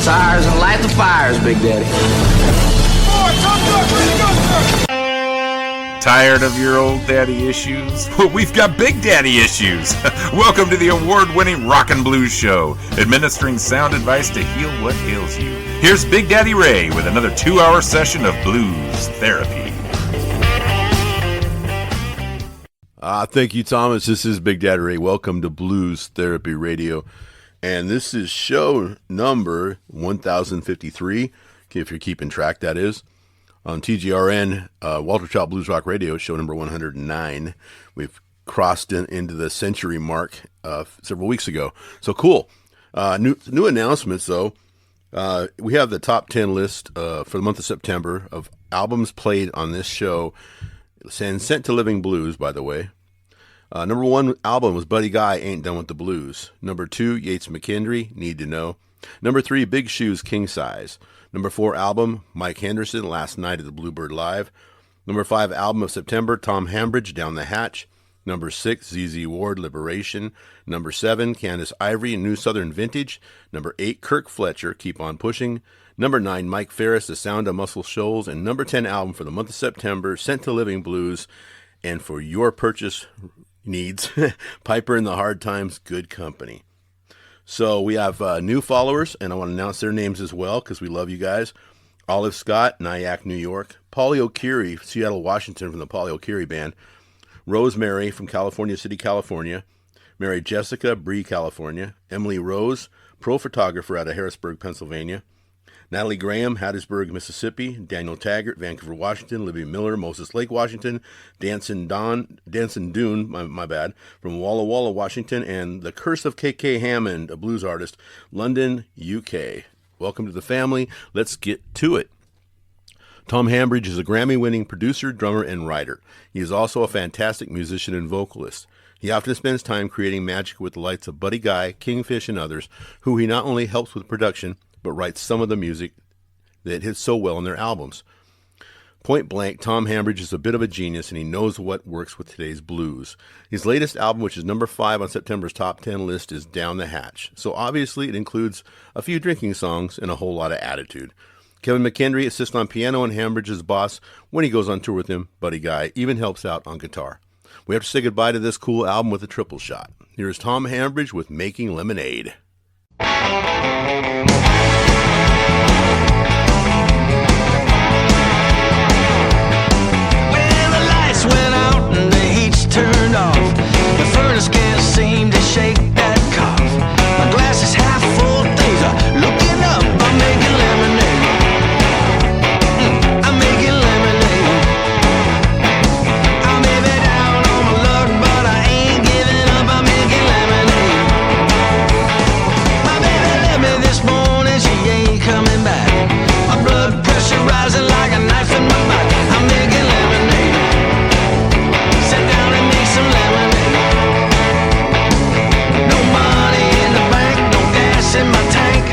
tires and light the fires, Big Daddy. Tired of your old daddy issues? Well, we've got big daddy issues. Welcome to the award-winning Rock and Blues Show, administering sound advice to heal what ails you. Here's Big Daddy Ray with another 2-hour session of blues therapy. Thank you, Thomas. This is Biggdaddy Ray. Welcome to Blues Therapy Radio. And this is show number 1053, if you're keeping track, that is. On TGRN, Walter Trout Blues Rock Radio, show number 109. We've crossed into the century mark several weeks ago. So cool. New announcements, though. We have the top 10 list for the month of September of albums played on this show, and sent to Living Blues, by the way. Number 1 album was Buddy Guy, Ain't Done With the Blues. Number 2, Yates McKendry, Need to Know. Number 3, Big Shoes, King Size. Number 4 album, Mike Henderson, Last Night at the Bluebird Live. Number 5 album of September, Tom Hambridge, Down the Hatch. Number 6, ZZ Ward, Liberation. Number 7, Candace Ivory, New Southern Vintage. Number 8, Kirk Fletcher, Keep On Pushing. Number 9, Mike Ferris, The Sound of Muscle Shoals. And number 10 album for the month of September, Sent to Living Blues. And for your purchase needs, Piper in the Hard Times, Good Company. So we have new followers, and I want to announce their names as well because we love you guys. Olive Scott, Nyack, New York. Paulie O'Keery, Seattle, Washington, from the Paulie O'Keery Band. Rosemary from California City, California. Mary Jessica, Bree, California. Emily Rose, pro photographer out of Harrisburg, Pennsylvania. Natalie Graham, Hattiesburg, Mississippi. Daniel Taggart, Vancouver, Washington. Libby Miller, Moses Lake, Washington. Danson Dune, my bad, from Walla Walla, Washington. And The Curse of K.K. Hammond, a blues artist, London, UK. Welcome to the family. Let's get to it. Tom Hambridge is a Grammy-winning producer, drummer, and writer. He is also a fantastic musician and vocalist. He often spends time creating magic with the likes of Buddy Guy, Kingfish, and others, who he not only helps with production, but writes some of the music that hits so well in their albums. Point blank, Tom Hambridge is a bit of a genius, and he knows what works with today's blues. His latest album, which is number 5 on September's top 10 list, is Down the Hatch. So obviously it includes a few drinking songs and a whole lot of attitude. Kevin McKendry assists on piano, and Hambridge's boss, when he goes on tour with him, Buddy Guy, even helps out on guitar. We have to say goodbye to this cool album with a triple shot. Here's Tom Hambridge with Making Lemonade. Went out and the heat's turned off. The furnace can't seem to shake that cough. My glass is half full, things are looking up. I'm making lemonade. I'm making lemonade. I may be down on my luck, but I ain't giving up. I'm making lemonade. My baby left me this morning, she ain't coming back. My blood pressure rising like a knife in my back. I'm making lemonade. Sit down and make some lemonade. No money in the bank, no gas in my tank.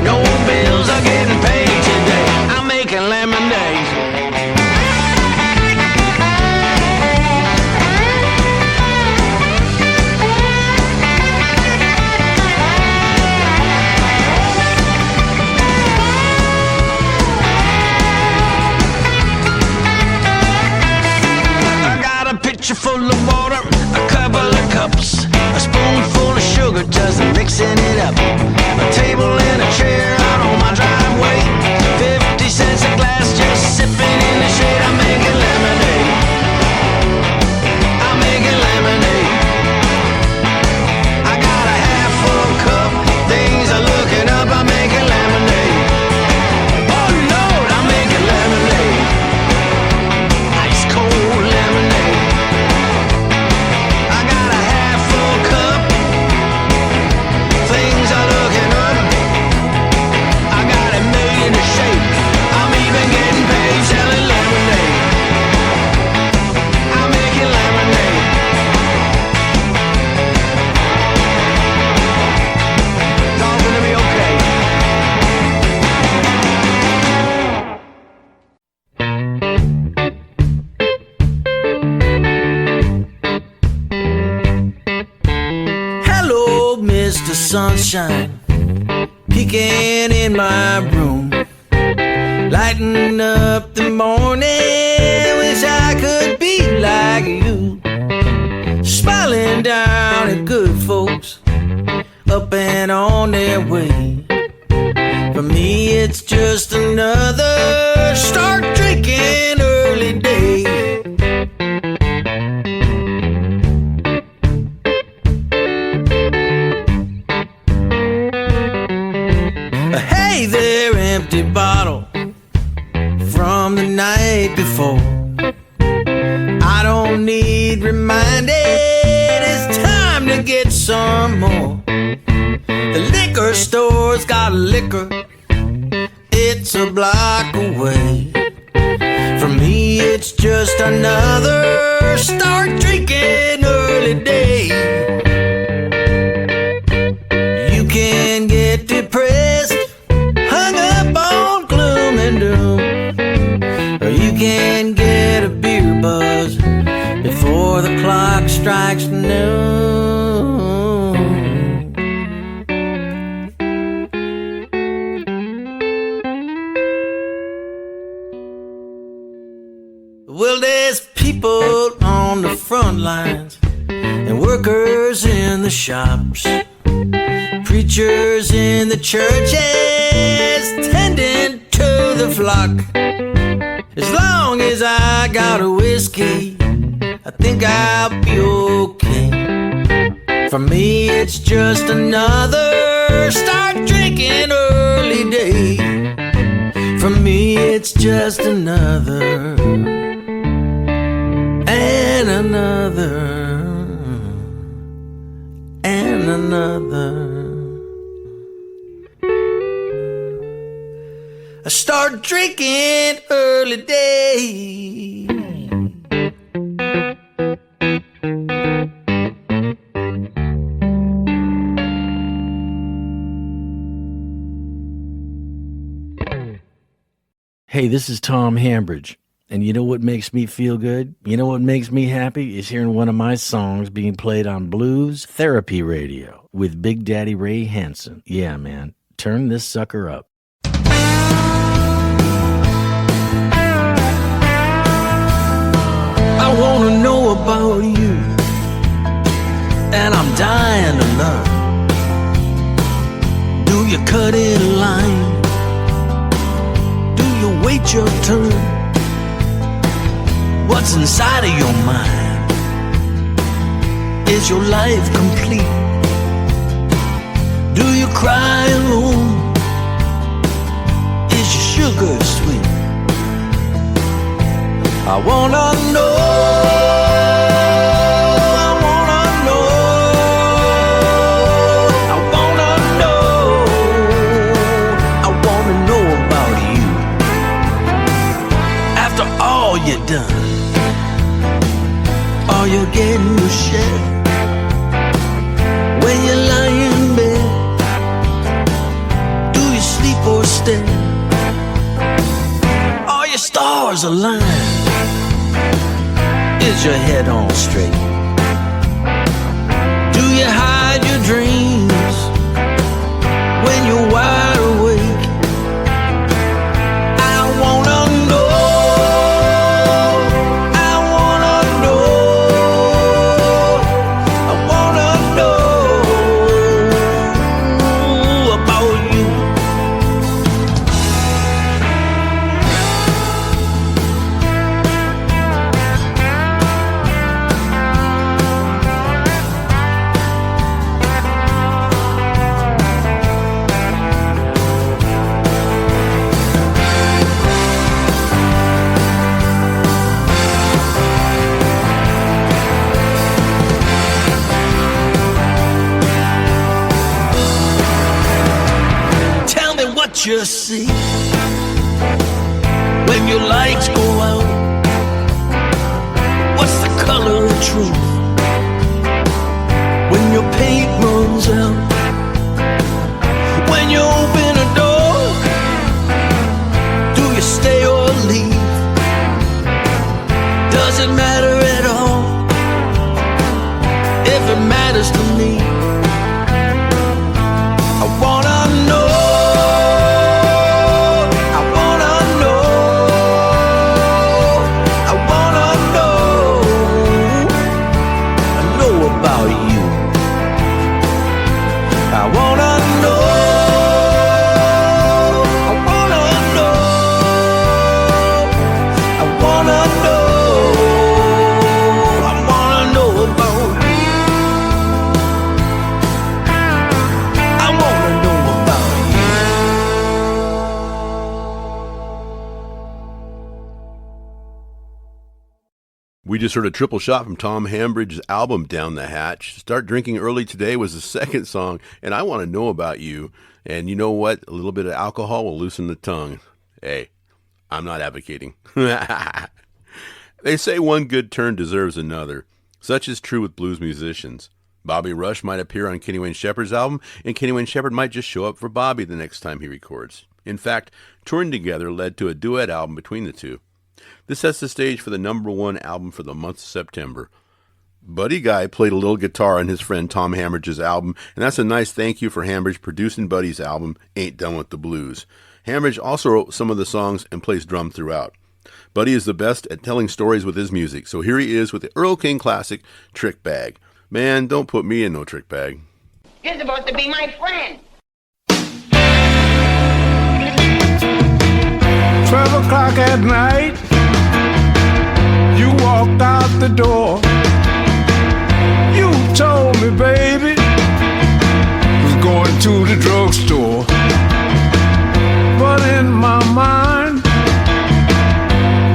No bills are getting paid today. I'm making lemonade. Full of water, a couple of cups, a spoonful of sugar, just mixing it up. A table and a chair out on my driveway. 50 cents a glass, just sipping in the shade. I'm making lemonade. I'm making lemonade. I got a half full cup, things are looking up. I'm making lemonade. Oh Lord, I'm making lemonade. Ice cold lemonade. Sunshine, sneaking in my room, lighting up the morning. Wish I could be like you, smiling down at good folks up and on their way. For me it's just another start drinking early day. Hey there, empty bottle from the night before. I don't need reminding, it's time to get some more. The liquor store's got liquor, it's a block away. For me it's just another start drinking early day. You can get depressed, hung up on gloom and doom, or you can get a beer buzz before the clock strikes noon. Well, there's people on the front lines and workers in the shops, preachers in the churches tending to the flock. As long as I got a whiskey, I think I'll be okay. For me it's just another start drinking early day. For me it's just another and another and another. I start drinking early day. Hey, this is Tom Hambridge, and you know what makes me feel good? You know what makes me happy is hearing one of my songs being played on Blues Therapy Radio with Biggdaddy Ray Hansen. Yeah, man, turn this sucker up. I wanna know about you, and I'm dying to learn. Do you cut in line? Do you wait your turn? What's inside of your mind? Is your life complete? Do you cry alone? Is your sugar sweet? I wanna know, I wanna know, I wanna know, I wanna know about you. After all you done, are you getting your share? When you lie in bed, do you sleep or stay? Are your stars aligned? Is your head on straight? Do you hide your dreams when you're wide awake? I wanna know, I wanna know, I wanna know about you. What you see when your lights go out? What's the color of truth when your paint runs out? When you open a door, do you stay or leave? Does it matter at all? If it matters to me, I wanna know. We just heard a triple shot from Tom Hambridge's album Down the Hatch. Start Drinking Early Today was the second song, and I Want to Know About You. And you know what? A little bit of alcohol will loosen the tongue. Hey, I'm not advocating. They say one good turn deserves another. Such is true with blues musicians. Bobby Rush might appear on Kenny Wayne Shepherd's album, and Kenny Wayne Shepherd might just show up for Bobby the next time he records. In fact, touring together led to a duet album between the two. This sets the stage for the #1 album for the month of September. Buddy Guy played a little guitar on his friend Tom Hambridge's album, and that's a nice thank you for Hambridge producing Buddy's album, Ain't Done With the Blues. Hambridge also wrote some of the songs and plays drum throughout. Buddy is the best at telling stories with his music, so here he is with the Earl King classic, Trick Bag. Man, don't put me in no trick bag. You're supposed to be my friend. 12 o'clock at night, you walked out the door. You told me, baby, was going to the drugstore. But in my mind,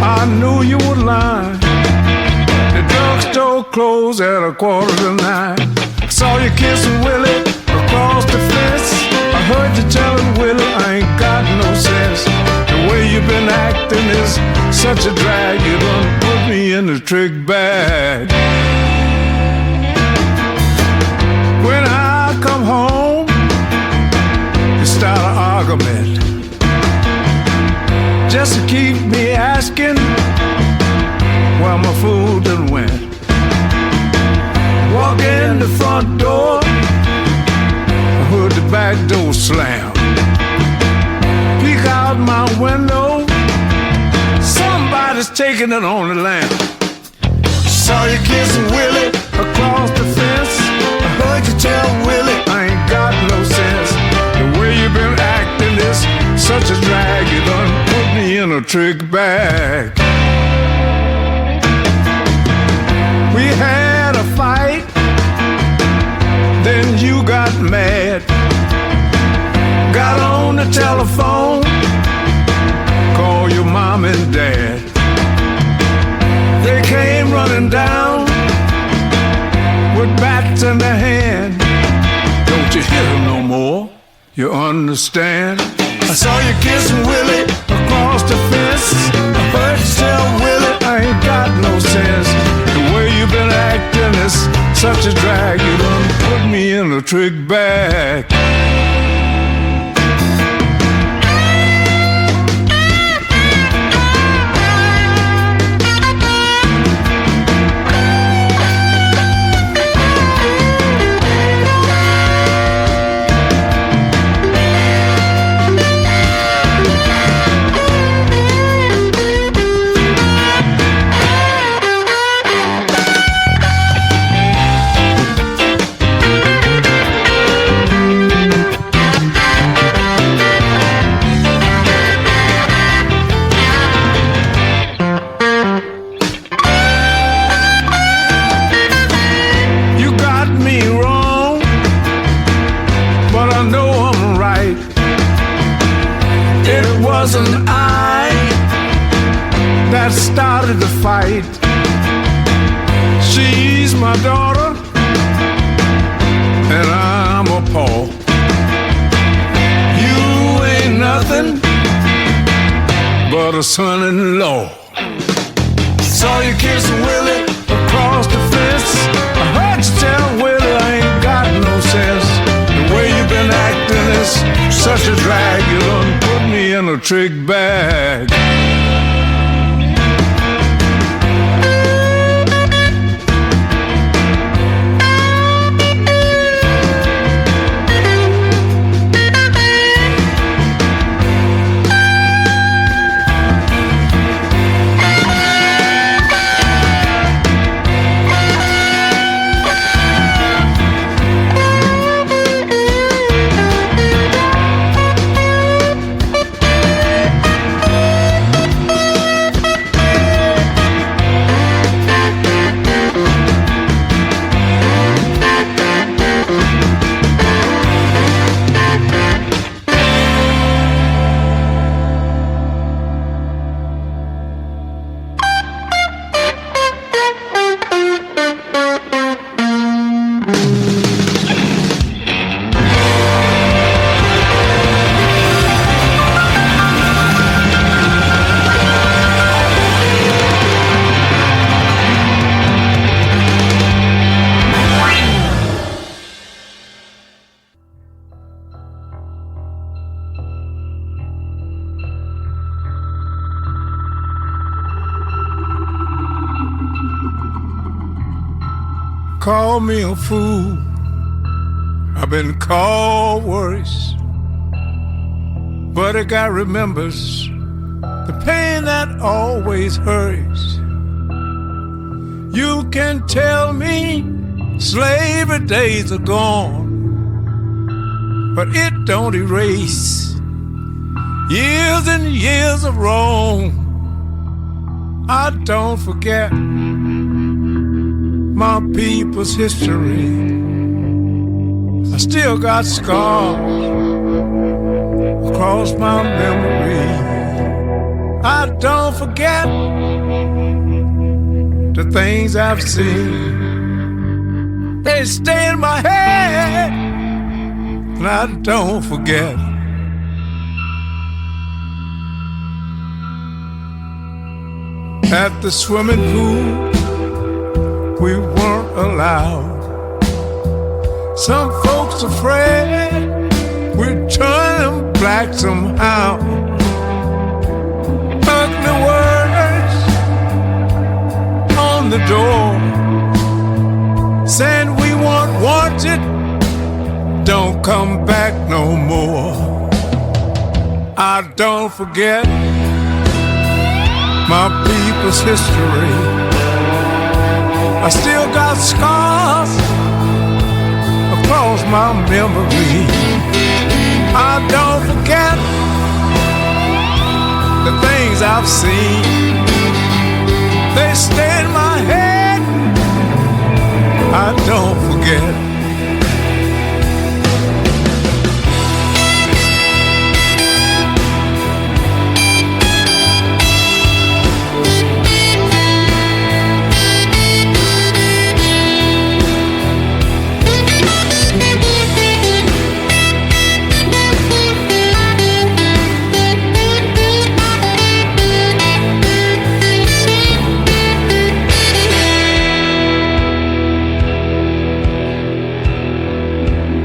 I knew you were lying. The drugstore closed at 8:45. I saw you kissing Willie across the fence. I heard you telling Willie I ain't got no sense. The way you've been acting is such a drag. You done put me in the trick bag. When I come home, you start an argument just to keep me asking where my food done went. Walk in the front door, I heard the back door slam. Peek out my window, somebody's taking it on the lamp. Saw you kissing Willie across the fence. I heard you tell Willie I ain't got no sense. The way you've been acting is such a drag. You done put me in a trick bag. We had a fight, then you got mad. Got on the telephone, call your mom and dad. They came running down with bats in their hand. Don't you hear them no more, you understand? I saw you kissing Willie across the fence. I heard you tell Willie I ain't got no sense. The way you've been acting is such a drag. You done put me in a trick bag. Wasn't I that started the fight? She's my daughter and I'm a paw. You ain't nothing but a son-in-law. Saw you kissing Willie across the fence. I heard you tell Willie I ain't got no sense. The way you've been acting is such a drag. You done put me in a trick bag. called me a fool. I've been called worse. But a guy remembers the pain that always hurts. You can tell me slavery days are gone, but it don't erase years and years of wrong. I don't forget my people's history. I still got scars across my memory. I don't forget the things I've seen. They stay in my head, and I don't forget. At the swimming pool, we weren't allowed. Some folks afraid we'd turn them black somehow. Ugly words on the door saying we weren't wanted, don't come back no more. I don't forget my people's history. I still got scars across my memory. I don't forget the things I've seen. They stay in my head. I don't forget.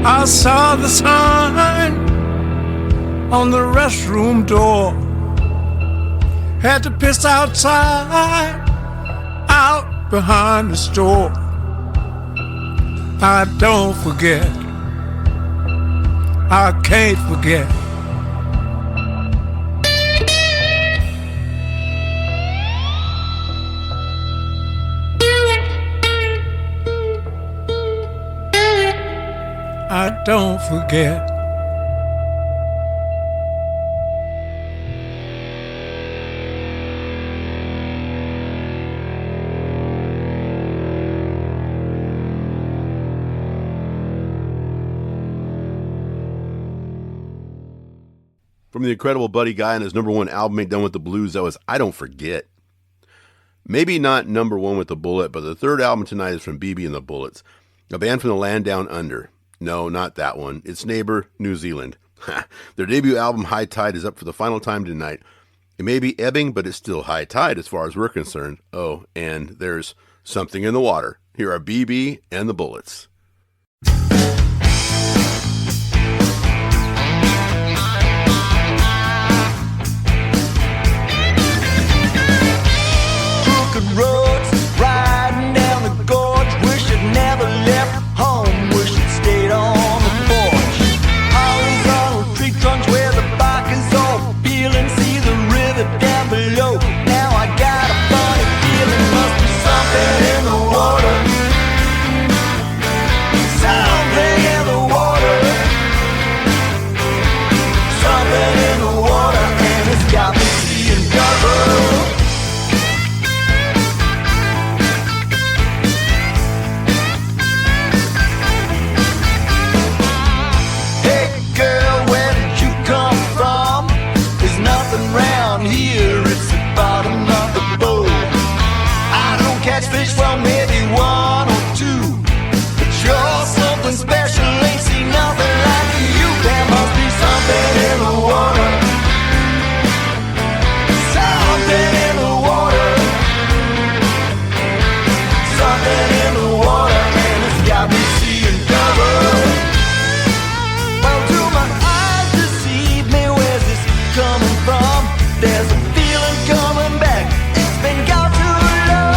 I saw the sign on the restroom door. Had to piss outside, out behind the store. I don't forget. I can't forget. I don't forget. From the incredible Buddy Guy and his #1 album, Ain't Done With the Blues, that was I Don't Forget. Maybe not #1 with the Bullet, but the third album tonight is from BB and the Bullets, a band from the land down under. No, not that one. Its neighbor, New Zealand. Their debut album, High Tide, is up for the final time tonight. It may be ebbing, but it's still high tide as far as we're concerned. Oh, and there's something in the water. Here are BB and the Bullets. Crooked roads, riding down the gorge. Wish I'd never left home. Wish I'd stayed on the porch. Horizontal tree trunks where the bark is all peeling. See the river down below. Now I got a funny feeling. Must be something in the water. Something in the water. Something in the water. And it's got me seeing double. Here it's the bottom of the bowl. I don't catch fish from maybe one or two, but you're something special, ain't seen nothing like you. There must be something in the water. Something in the water. Something in the water, and it's got me seeing double. Well, do my eyes deceive me? Where's this coming from? There's a feeling coming back. It's been gone too long.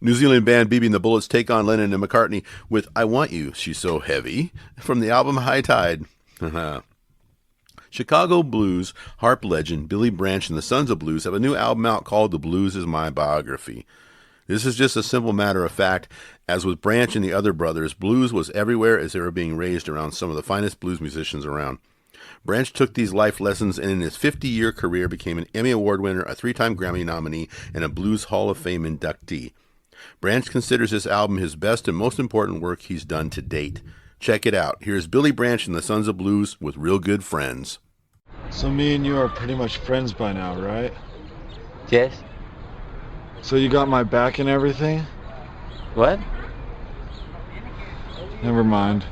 New Zealand band BB and the Bullets take on Lennon and McCartney with I Want You, She's So Heavy from the album High Tide. Chicago blues harp legend Billy Branch and the Sons of Blues have a new album out called The Blues Is My Biography. This is just a simple matter of fact. As with Branch and the other brothers, blues was everywhere as they were being raised around some of the finest blues musicians around. Branch took these life lessons and in his 50-year career became an Emmy Award winner, a 3-time Grammy nominee, and a Blues Hall of Fame inductee. Branch considers this album his best and most important work he's done to date. Check it out. Here's Billy Branch and the Sons of Blues with Real Good Friends. So me and you are pretty much friends by now, right? Yes. So you got my back and everything? What? Never mind.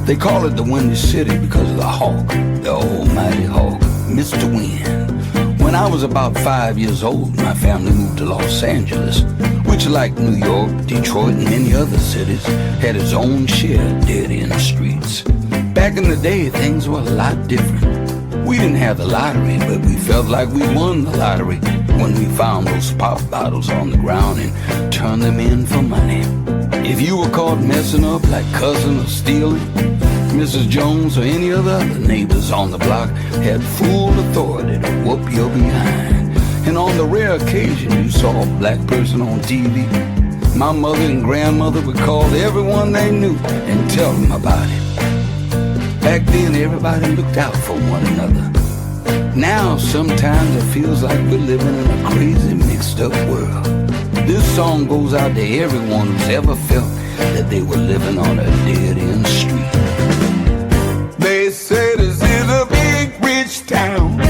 They call it the Windy City because of the hawk, the almighty hawk, Mr. Wind. When I was about 5 years old, my family moved to Los Angeles, which, like New York, Detroit, and many other cities, had its own share of dead-end streets. Back in the day, things were a lot different. We didn't have the lottery, but we felt like we won the lottery when we found those pop bottles on the ground and turned them in for money. If you were caught messing up like cussing or stealing, Mrs. Jones or any of the other neighbors on the block had full authority to whoop your behind. And on the rare occasion you saw a black person on TV, my mother and grandmother would call everyone they knew and tell them about it. Back then everybody looked out for one another. Now sometimes it feels like we're living in a crazy mixed up world. This song goes out to everyone who's ever felt that they were living on a dead-end street. They say this is a big rich town.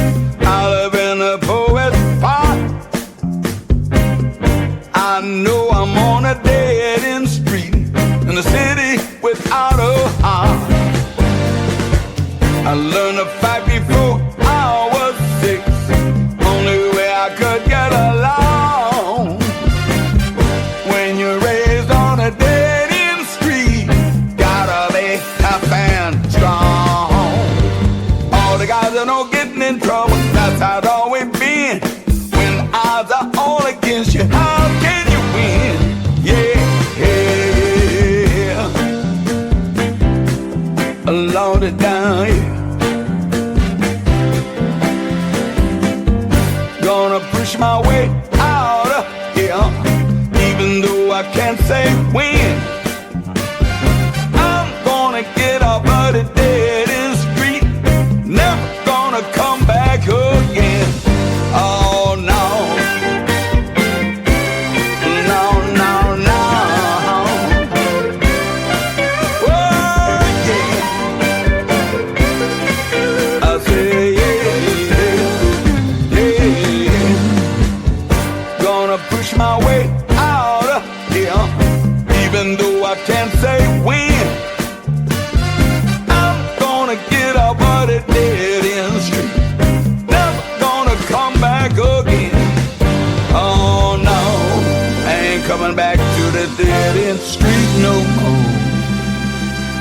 I live in a poet's pot. I know I'm on a dead-end street in a city without a heart. I learned to fight before I was 6. Only way I could get along. When you're raised on a dead-end street, gotta be tough and strong. All the guys that don't getting in trouble, that's how it's always been. When odds are all against you, how can you win? Yeah, load it down, yeah. Gonna push my way out of here, even though I can't say when. I'm gonna get off of the dead-end street, never gonna come back again. Oh no, no, no, no. Oh yeah, I say yeah. Gonna push my way out of here, even though I can't say when. I'm gonna get up on the dead-end street, never gonna come back again. Oh no, I ain't coming back to the dead-end street no more.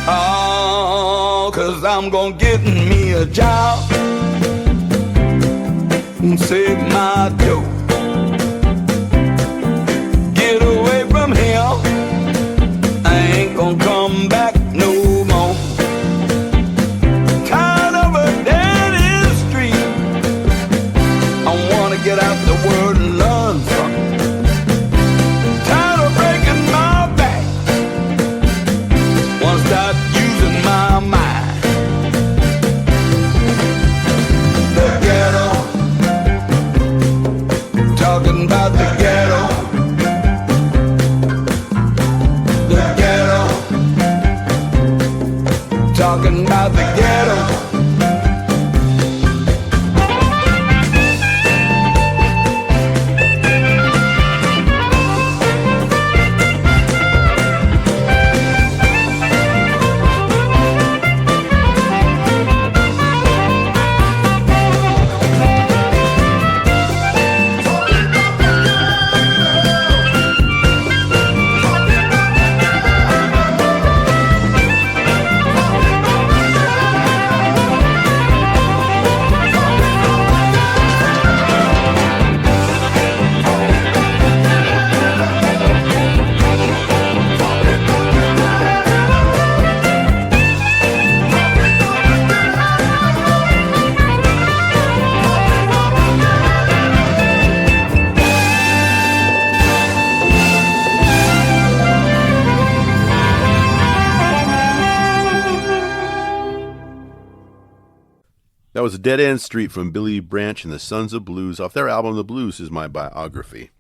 Oh, 'cause I'm gonna get me a job and save my dough. Get away from here, I ain't gonna come back no more. Tired of a dead-end street, I wanna get out the world and learn from it. Tired of breaking my back, wanna start using my mind. The ghetto, talking about the ghetto. The ghetto, talking about the ghetto. That was a Dead End Street from Billy Branch and the Sons of Blues off their album The Blues Is My Biography.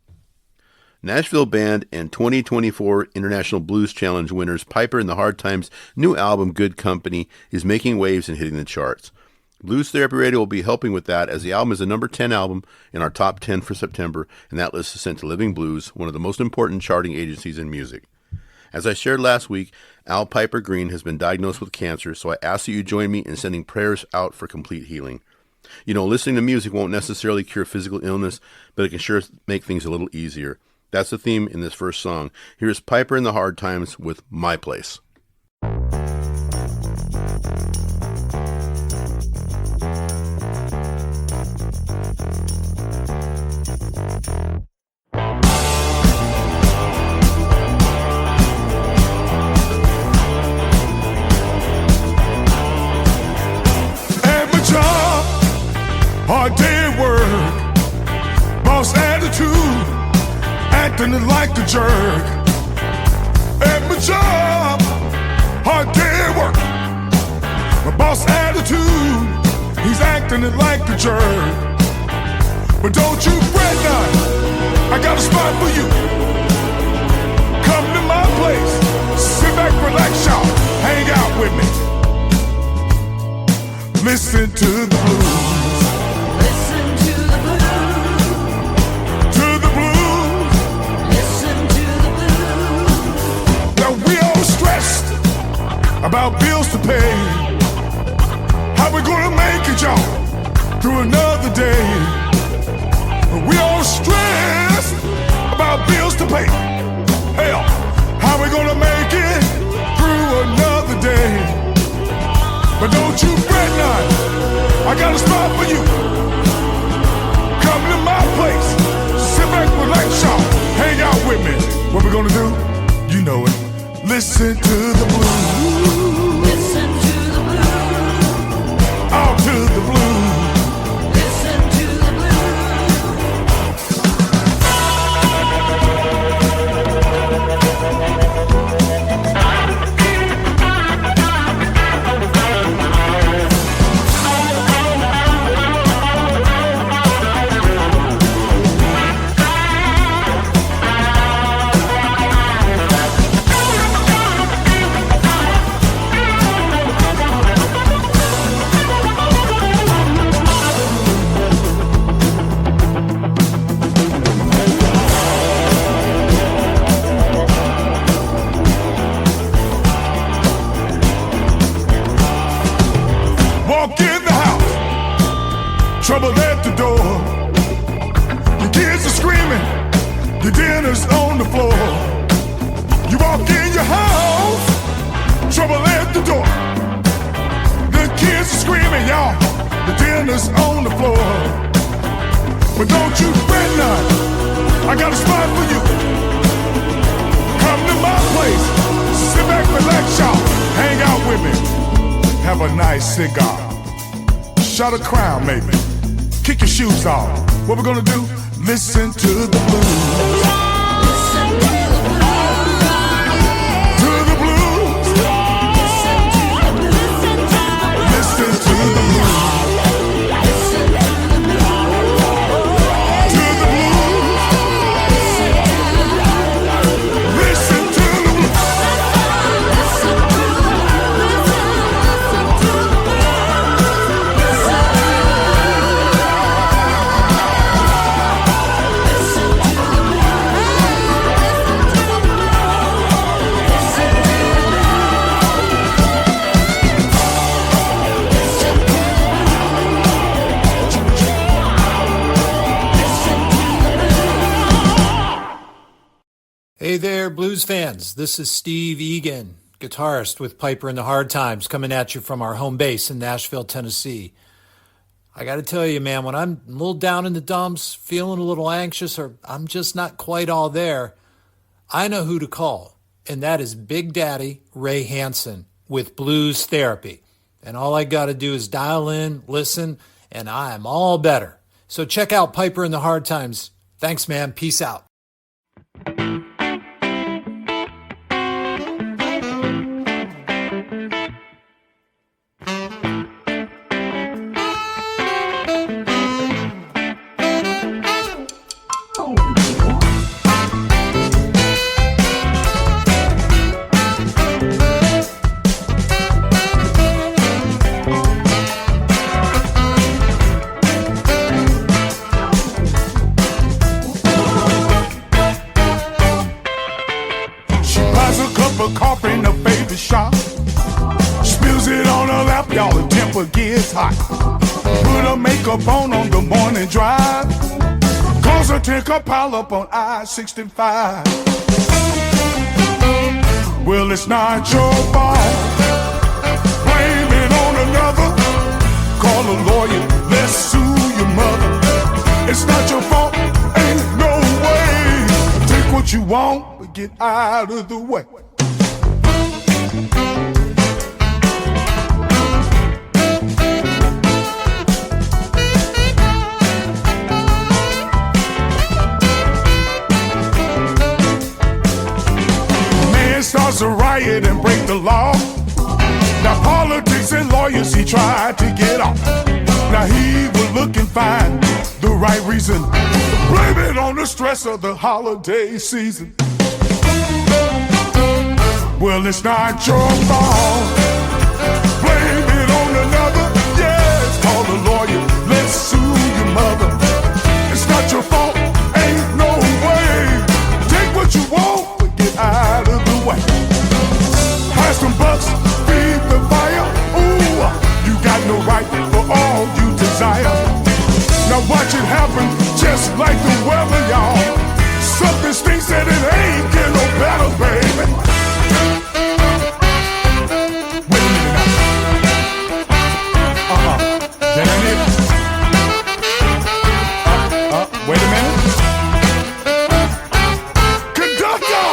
Nashville band and 2024 International Blues Challenge winners Piper and the Hard Times' new album Good Company is making waves and hitting the charts. Blues Therapy Radio will be helping with that, as the album is a number 10 album in our top 10 for September, and that list is sent to Living Blues, one of the most important charting agencies in music. As I shared last week, Al Piper Green has been diagnosed with cancer, so I ask that you join me in sending prayers out for complete healing. You know, listening to music won't necessarily cure physical illness, but it can sure make things a little easier. That's the theme in this first song. Here's Piper and the Hard Times with My Place. Hard day at work, boss attitude, acting like a jerk. At my job, hard day at work, my boss attitude, he's acting like a jerk. But don't you fret none, I got a spot for you. Come to my place, sit back, relax, y'all, hang out with me. Listen to the blues. About bills to pay. How we gonna make it, y'all, through another day? We all stressed about bills to pay. Hell, how we gonna make it through another day? But don't you fret none, I got a spot for you. Come to my place, sit back, relax, y'all, hang out with me. What we gonna do? You know it. Listen to the blues. Listen to the blues. All to the blues. Listen to the trouble at the door. Your kids are screaming, your dinner's on the floor. You walk in your house, trouble at the door. The kids are screaming, y'all, the dinner's on the floor. But don't you fret none, I got a spot for you. Come to my place, sit back, relax, y'all, hang out with me. Have a nice cigar, shut a crown maybe. Kick your shoes off. What we gonna do? Listen to the blues. Listen to the blues. To the blues. Listen to the blues. Listen to the blues. Listen to the blues. To the blues. Listen to the blues. Hey there, blues fans. This is Steve Egan, guitarist with Piper and the Hard Times, coming at you from our home base in Nashville, Tennessee. I got to tell you, man, when I'm a little down in the dumps, feeling a little anxious, or I'm just not quite all there, I know who to call, and that is Biggdaddy Ray Hansen with Blues Therapy. And all I got to do is dial in, listen, and I am all better. So check out Piper and the Hard Times. Thanks, man. Peace out. Coffee in the baby shop, spills it on her lap, y'all, the temper gets hot. Put her makeup on the morning drive, cause her tinker pile up on I-65. Well, it's not your fault, blame another, call a lawyer, let's sue your mother. It's not your fault, ain't no way. Take what you want, but get out of the way. Man starts a riot and break the law. Now politics and lawyers he tried to get off. Now he will look and find the right reason. Blame it on the stress of the holiday season. Well, it's not your fault. Blame it on another. Yes, call the lawyer. Let's sue your mother. It's not your fault. Ain't no way. Take what you want, but get out of the way. Have some bucks, feed the fire. Ooh, you got no right for all you desire. Now watch it happen, just like the weather, y'all. Something stinks and it ain't get no better, baby. Wait a minute now. That ain't it. Wait a minute. Conductor!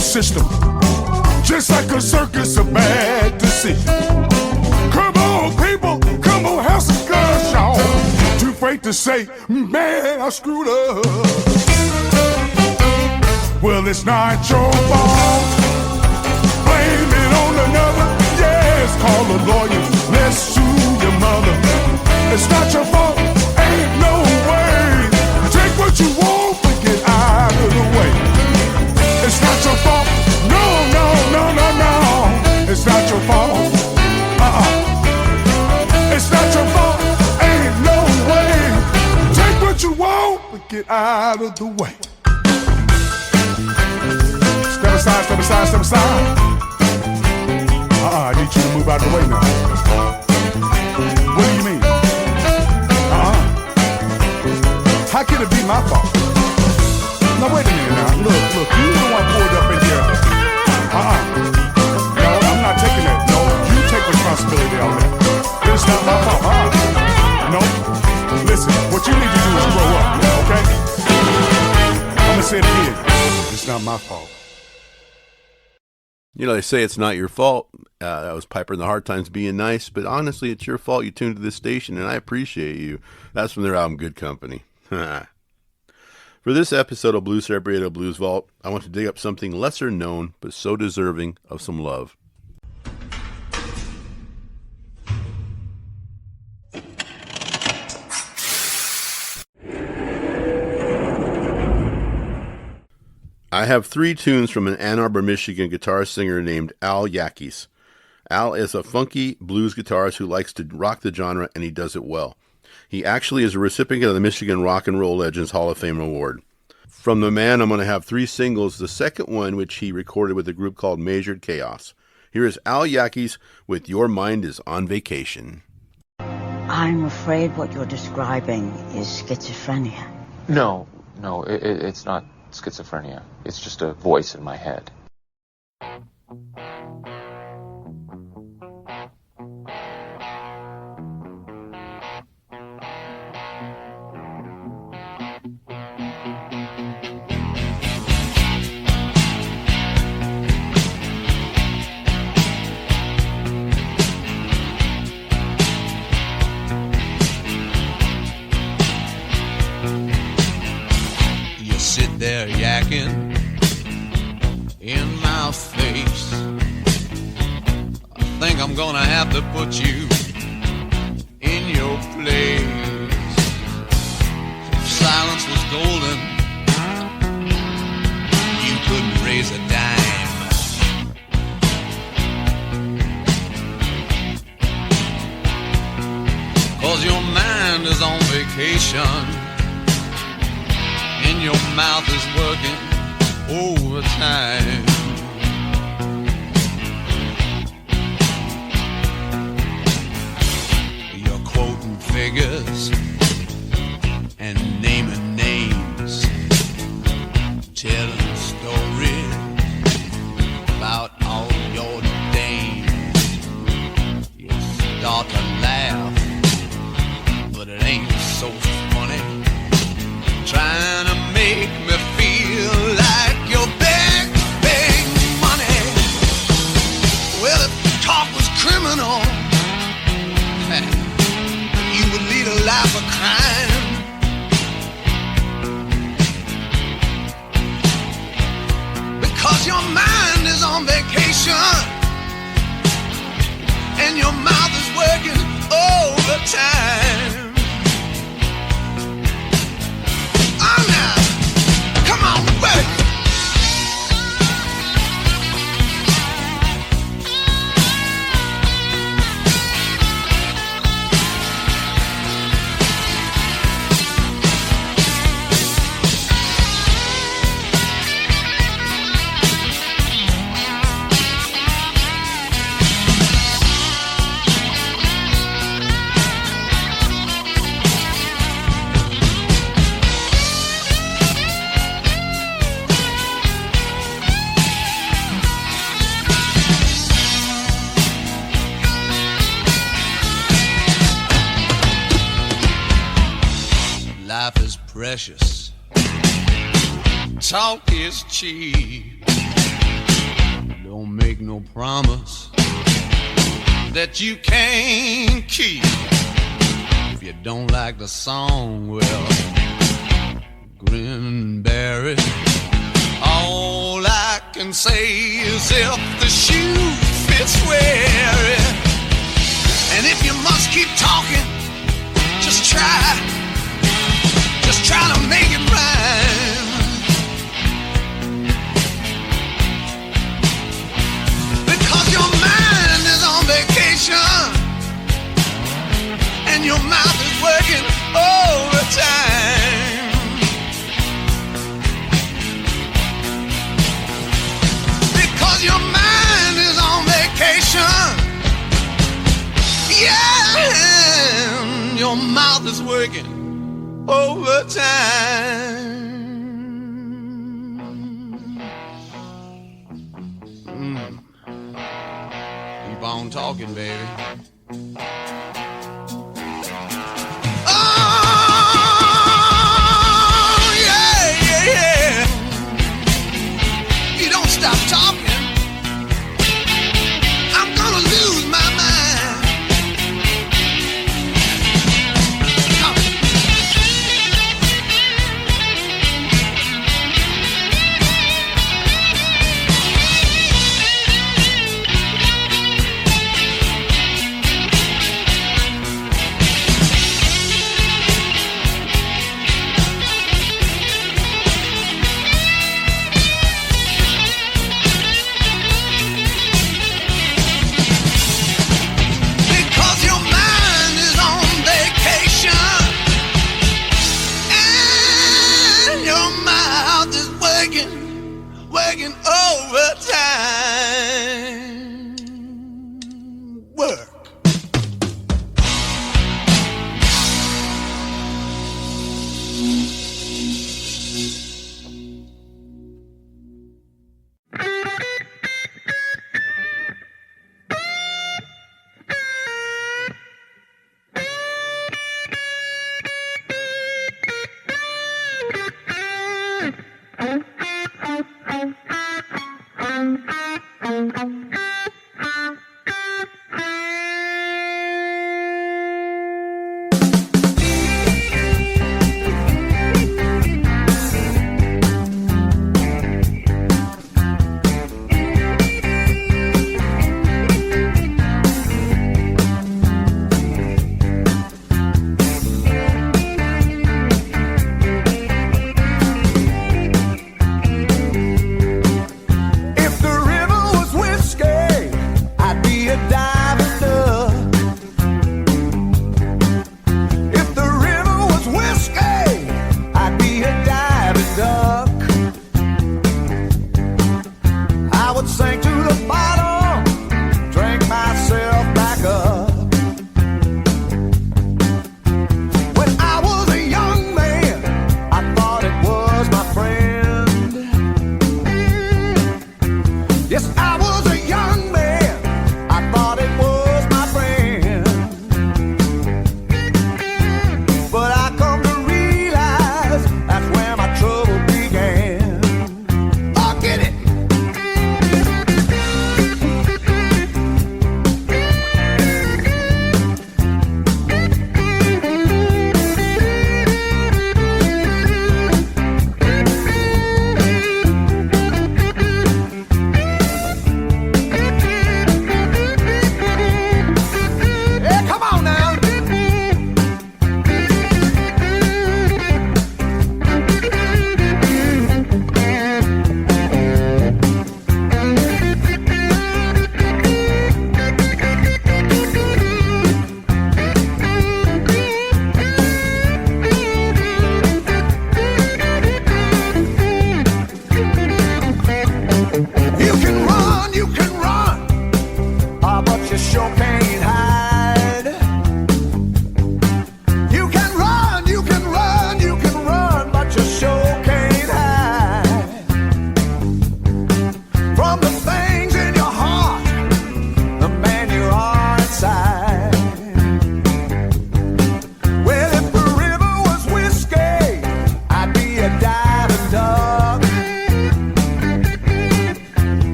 System, just like a circus of bad decisions. Come on, people, come on, have some guns, y'all. Too afraid to say, man, I screwed up. Well, it's not your fault. Blame it on another. Yes, call a lawyer. Let's sue your mother. It's not your fault. Ain't no way. Take what you want, but get out of the way. It's not your fault. No, no, no, no, no. It's not your fault. It's not your fault. Ain't no way. Take what you want, but get out of the way. Step aside, step aside, step aside. I need you to move out of the way now. What do you mean? How can it be my fault? Now wait a minute now. Look, you the one pulled up in here. No, I'm not taking that. No, you take responsibility on that. It's not my fault. No. Listen, what you need to do is grow up, okay? I'm gonna say it again. It's not my fault. You know, they say it's not your fault. That was Piper in the Hard Times being nice, but honestly, it's your fault you tuned to this station, and I appreciate you. That's from their album Good Company. For this episode of Blues Therapy Radio Blues Vault, I want to dig up something lesser known, but so deserving of some love. I have 3 tunes from an Ann Arbor, Michigan guitar singer named Al Yackes. Al is a funky blues guitarist who likes to rock the genre, and he does it well. He actually is a recipient of the Michigan Rock and Roll Legends Hall of Fame Award. From the man, I'm going to have 3 singles, the second one which he recorded with a group called Measured Chaos. Here is Al Yackes with Your Mind is on Vacation. I'm afraid what you're describing is schizophrenia. No, it's not schizophrenia. It's just a voice in my head. Sit there yakking in my face. I'm gonna have to put you in your place. If silence was golden, you couldn't raise a dime. 'Cause your mind is on vacation and your mouth is working overtime. You're quoting figures and naming names, telling stories about all your dames. You start to laugh, but it ain't so funny, trying to make me feel like you're big money. Well, if talk was criminal, you would lead a life of crime. Because your mind is on vacation and your mouth is working overtime. Oh, now, come on, work. Life is precious, talk is cheap. Don't make no promise that you can't keep. If you don't like the song, well, grin and bear it. All I can say is if the shoe fits, wear it. And if you must keep talking, just try. Just try to make it rhyme. Because your mind is on vacation and your mouth is working overtime. Because your mind is on vacation, yeah, and your mouth is working overtime. Keep on talking, baby. Oh, yeah, yeah, yeah. You don't stop talking, I'm gonna lose my mind.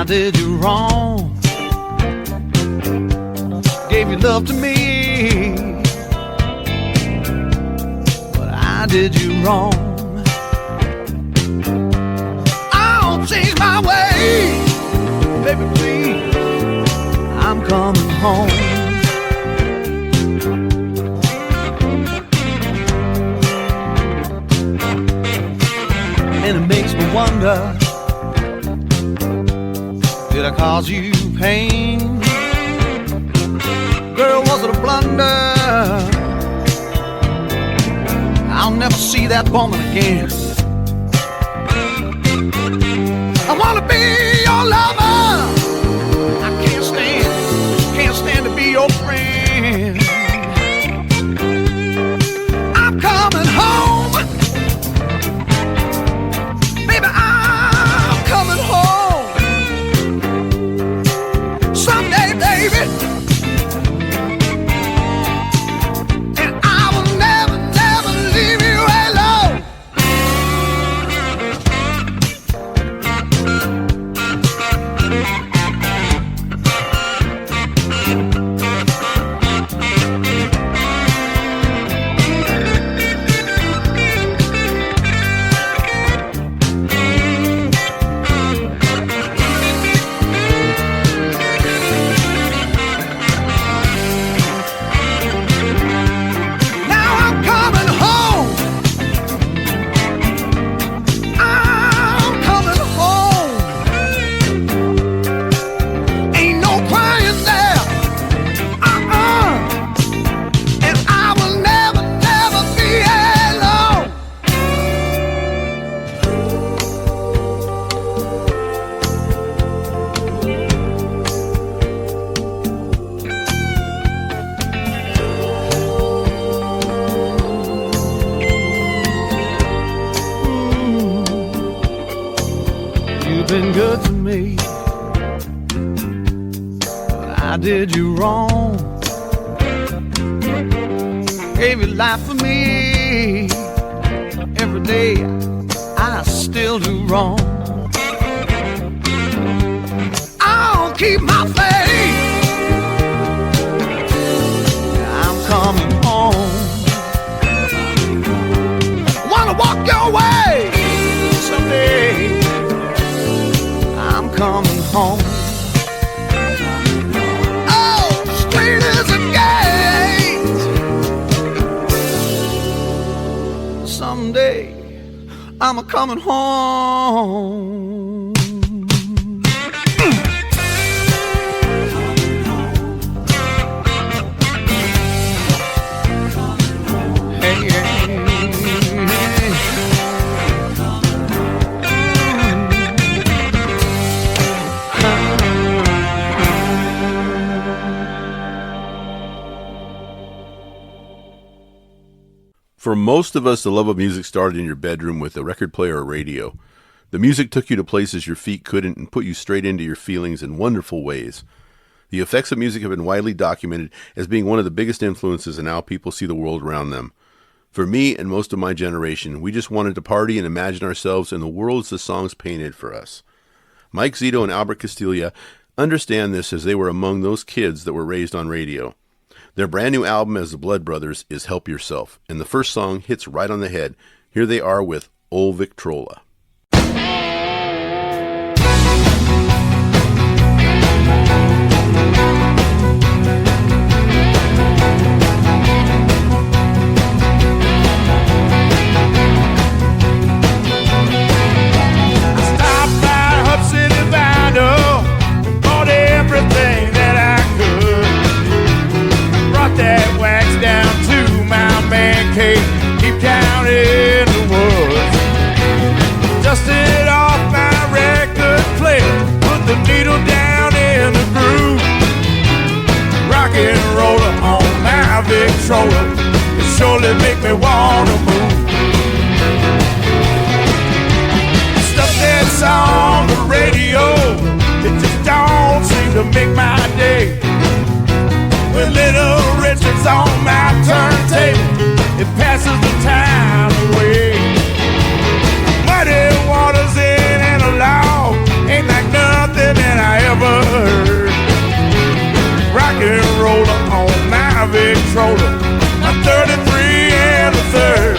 I did you wrong. Gave your love to me, but I did you wrong. I'll change my ways, baby, please. I'm coming home. And it makes me wonder, did I cause you pain? Girl, was it a blunder? I'll never see that woman again. I wanna be your lover. I can't stand to be your friend. I'm coming home. Baby, I'm coming home. Someday, baby. And I will never, never leave you alone. Been good to me, but I did you wrong. Gave your life for me. Every day I still do wrong. I'll keep my faith. I'm coming home. Wanna walk your way someday. I'm coming home. Oh, straight as a gate. Someday I'm a coming home. Hey, hey, hey. For most of us, the love of music started in your bedroom with a record player or radio. The music took you to places your feet couldn't and put you straight into your feelings in wonderful ways. The effects of music have been widely documented as being one of the biggest influences in how people see the world around them. For me and most of my generation, we just wanted to party and imagine ourselves in the worlds the songs painted for us. Mike Zito and Albert Castilla understand this as they were among those kids that were raised on radio. Their brand new album as the Blood Brothers is Help Yourself, and the first song hits right on the head. Here they are with Old Victrola. That wax down to my man cave, deep down in the woods. Dusted off my record player, put the needle down in the groove. Rock and roller on my Victrola, it surely make me wanna move. Stuff that's on the radio, it just don't seem to make my day. With Little Richard's on my turntable, it passes the time away. Muddy waters in and a log, ain't like nothing that Victrola, a 33 and a third.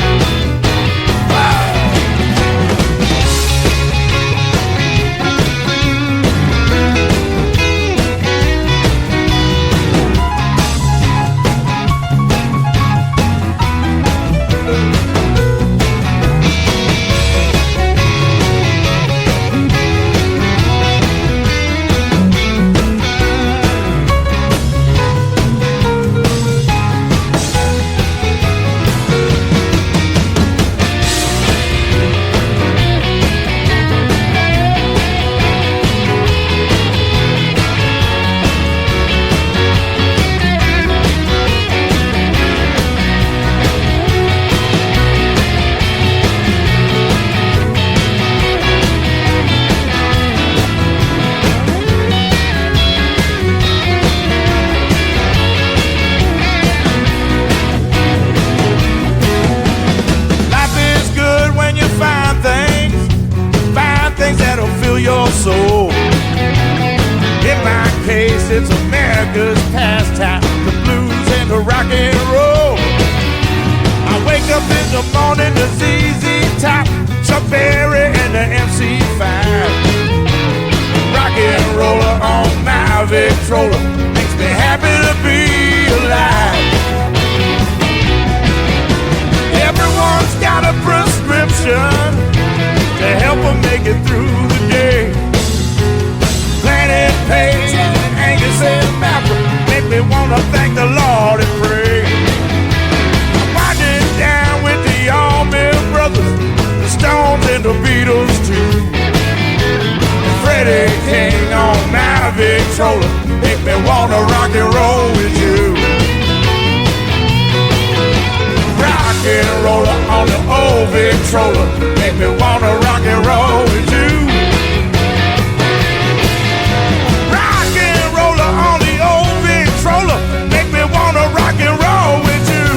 Your soul. In my case, it's America's pastime, the blues and the rock and roll. I wake up in the morning to ZZ Top, Chuck Berry and the MC5. Rock and roller on my Victrola makes me happy to be alive. Everyone's got a prescription to help them make it through the day. Planet Page and Angus and Maverick make me wanna thank the Lord and pray. I'm winding down with the Allman Brothers, the Stones and the Beatles too. And Freddie King on my Victrola make me wanna rock and roll with you. Rock and roller on the old Victrola make me wanna rock and roll with you. Rock and roller on the old Victrola make me wanna rock and roll with you.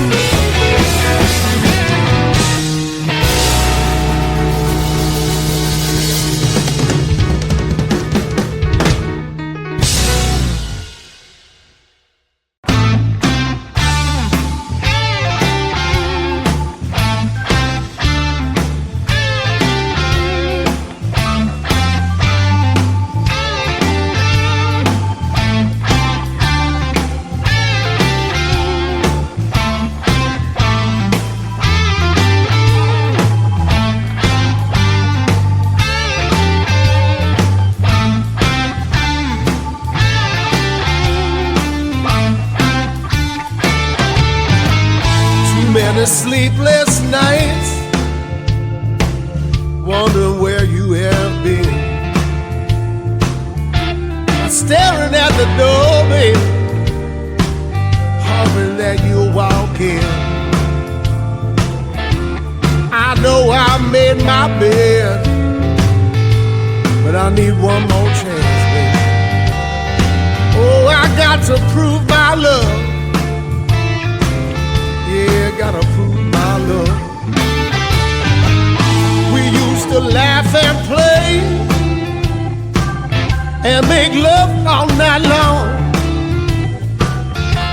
Sleepless nights, wonder where you have been. Staring at the door, baby, hoping that you'll walk in. I know I made my bed, but I need one more chance, baby. Oh, I got to prove my love. Yeah, gotta prove my love. We used to laugh and play and make love all night long.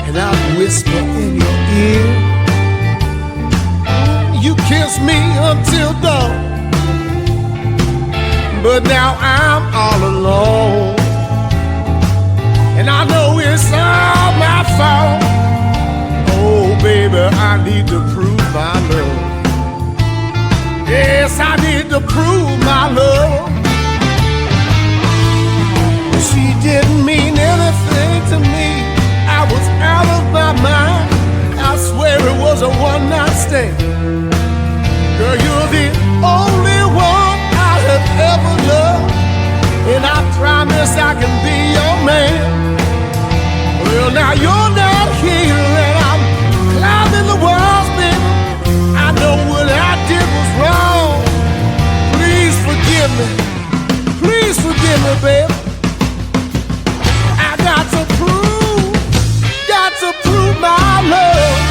And I'd whisper in your ear, you kiss me until dawn. But now I'm all alone, and I know it's all my fault. Oh, baby, I need to prove my love. Yes, I need to prove my love. She didn't mean anything to me. I was out of my mind. I swear it was a one-night stand. Girl, you're the only one I have ever loved, and I promise I can be your man. Well, now you're not here, and I'm climbing the walls, baby. I know what I did was wrong. Please forgive me. Please forgive me, baby. I got to prove my love.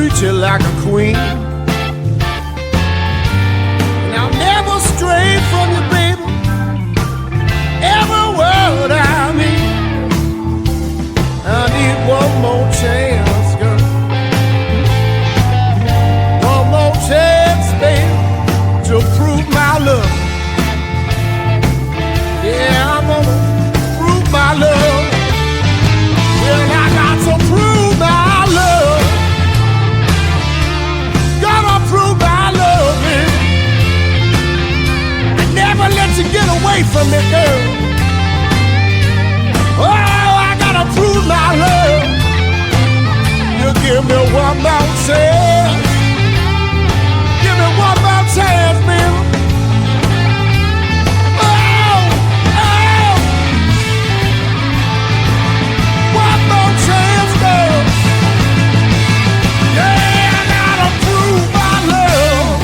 treat you like a queen. And I'll never stray from you, baby. Every word I mean. I need one more chance, girl. One more chance, baby, to prove my love. Yeah, I'm gonna prove my love. Well, I got to prove my love. Gotta prove my love, man. I never let you get away from me, girl. Oh, I gotta prove my love. You give me one more chance. Give me one more chance, baby. Oh, oh. One more chance, girl. Yeah, I gotta prove my love.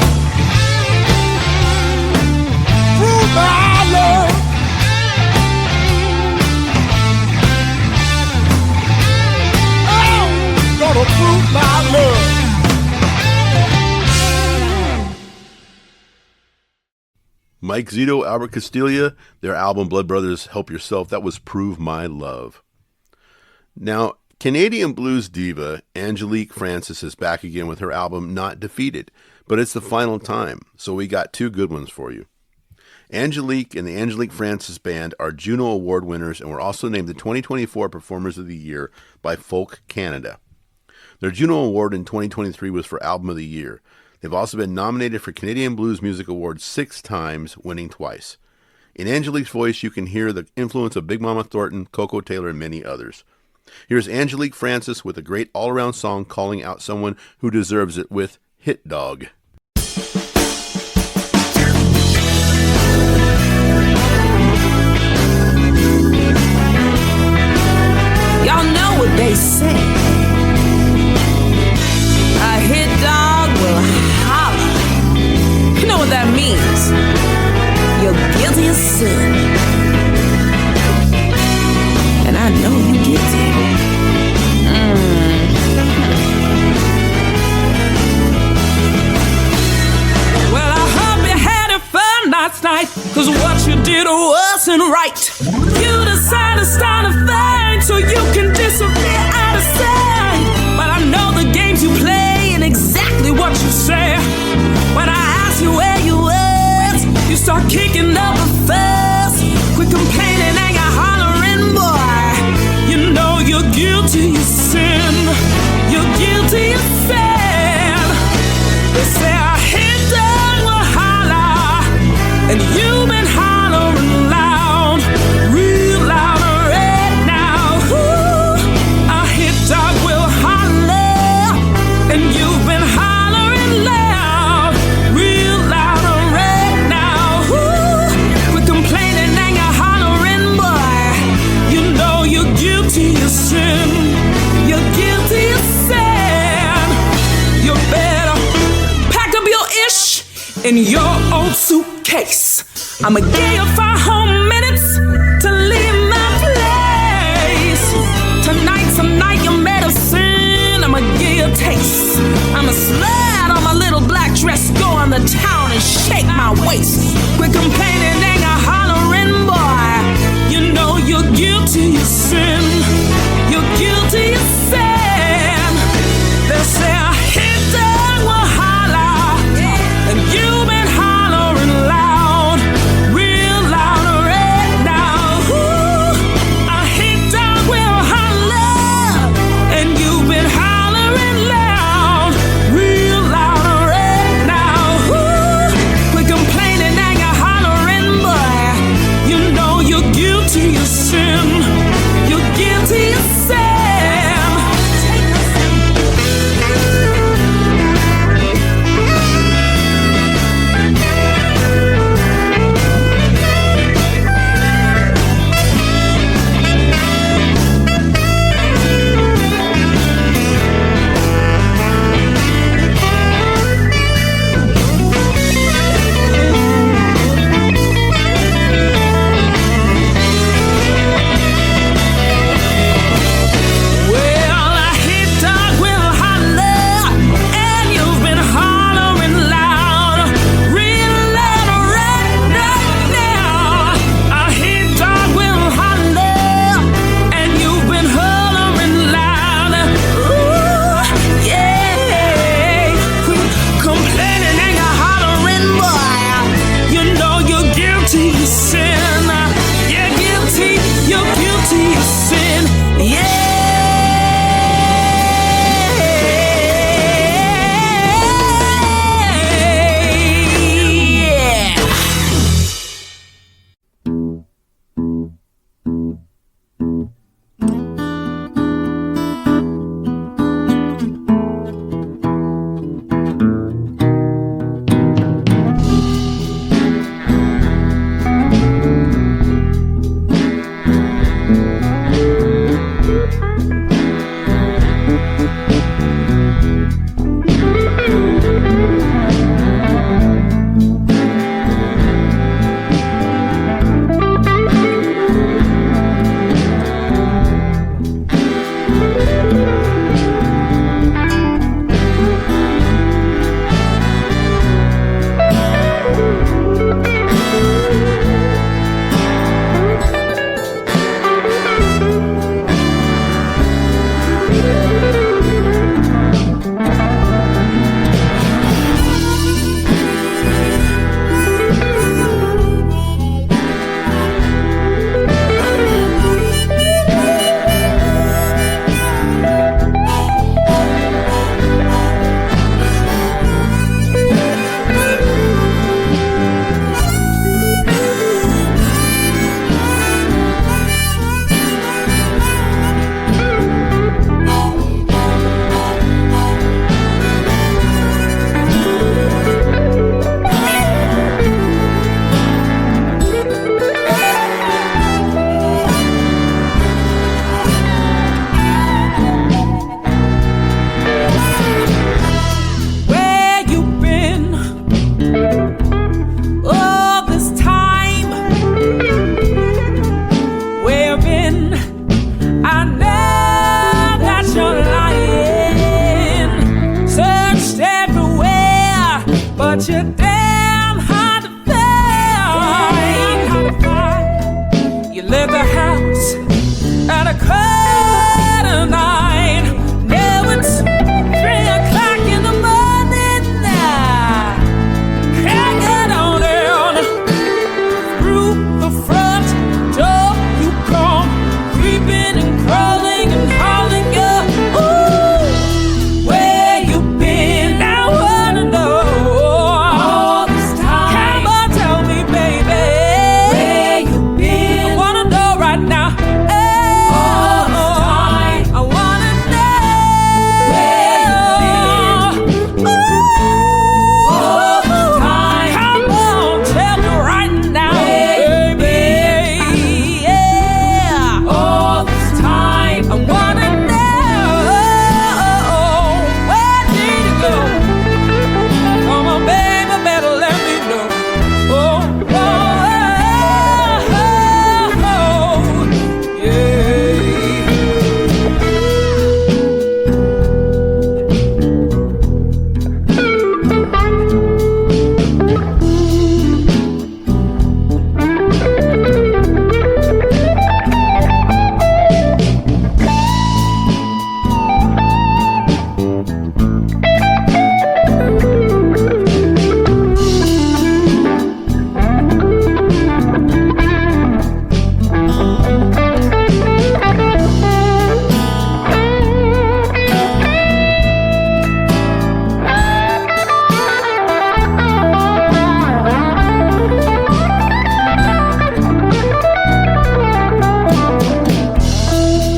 Prove my love. Oh, gonna prove my love. Mike Zito, Albert Castilla, their album Blood Brothers Help Yourself, that was Prove My Love. Now, Canadian blues diva Angelique Francis is back again with her album Not Defeated, but it's the final time, so we got two good ones for you. Angelique and the Angelique Francis Band are Juno Award winners and were also named the 2024 Performers of the Year by Folk Canada. Their Juno Award in 2023 was for Album of the Year. They've also been nominated for Canadian Blues Music Awards 6 times, winning twice. In Angelique's voice, you can hear the influence of Big Mama Thornton, Coco Taylor, and many others. Here's Angelique Francis with a great all-around song calling out someone who deserves it with Hit Dog. Y'all know what they say. A hit dog will holler. You know what that means. You're guilty as sin. And I know you're guilty. Well, I hope you had a fun last night, 'cause what you did wasn't right. You decided to start a fight so you can disappear out of sight. But I know the games you play and exactly what you say. When I ask you where you was, you start kicking up a fuss. Quit complaining and you're hollering, boy. You know you're guilty, you sin. You're guilty, you sin. They say a hit dog will holler, and you've been hollering loud, real loud right now. Ooh, a hit dog will holler, and you've been hollering loud, real loud right now. Ooh, quit complaining and you're hollering, boy. You know you're guilty, you sin. You're guilty, you sin. You better pack up your ish in your old suitcase. I'ma give you 5 whole minutes to leave my place. Tonight's the night you medicine. I'ma give you a taste. I'ma slide on my little black dress, go on the town and shake my waist. Quit complaining and you're hollering, boy. You know you're guilty, you sin. You're guilty, you sin. They say a hit dog will holler, and you've been hollering loud, real loud right now. Ooh, a hit dog will holler, and you've been hollering loud, real loud right now. Ooh, quit complaining now. but you're damn hard to find. You left the house at a quarter night. Now it's 3 o'clock in the morning now. Can't get on down through the front door. You come creeping and crawling and hauling your ooh. Where you been? I wanna know. All this time. Come on, tell me, baby. Where you been? I wanna know right now. All this time. I wanna know. Where you been? All this time. Come on, tell me right now, baby. Yeah. All this time. I wanna know. Where did you go? Come on, baby, better let me know. Oh, oh, yeah.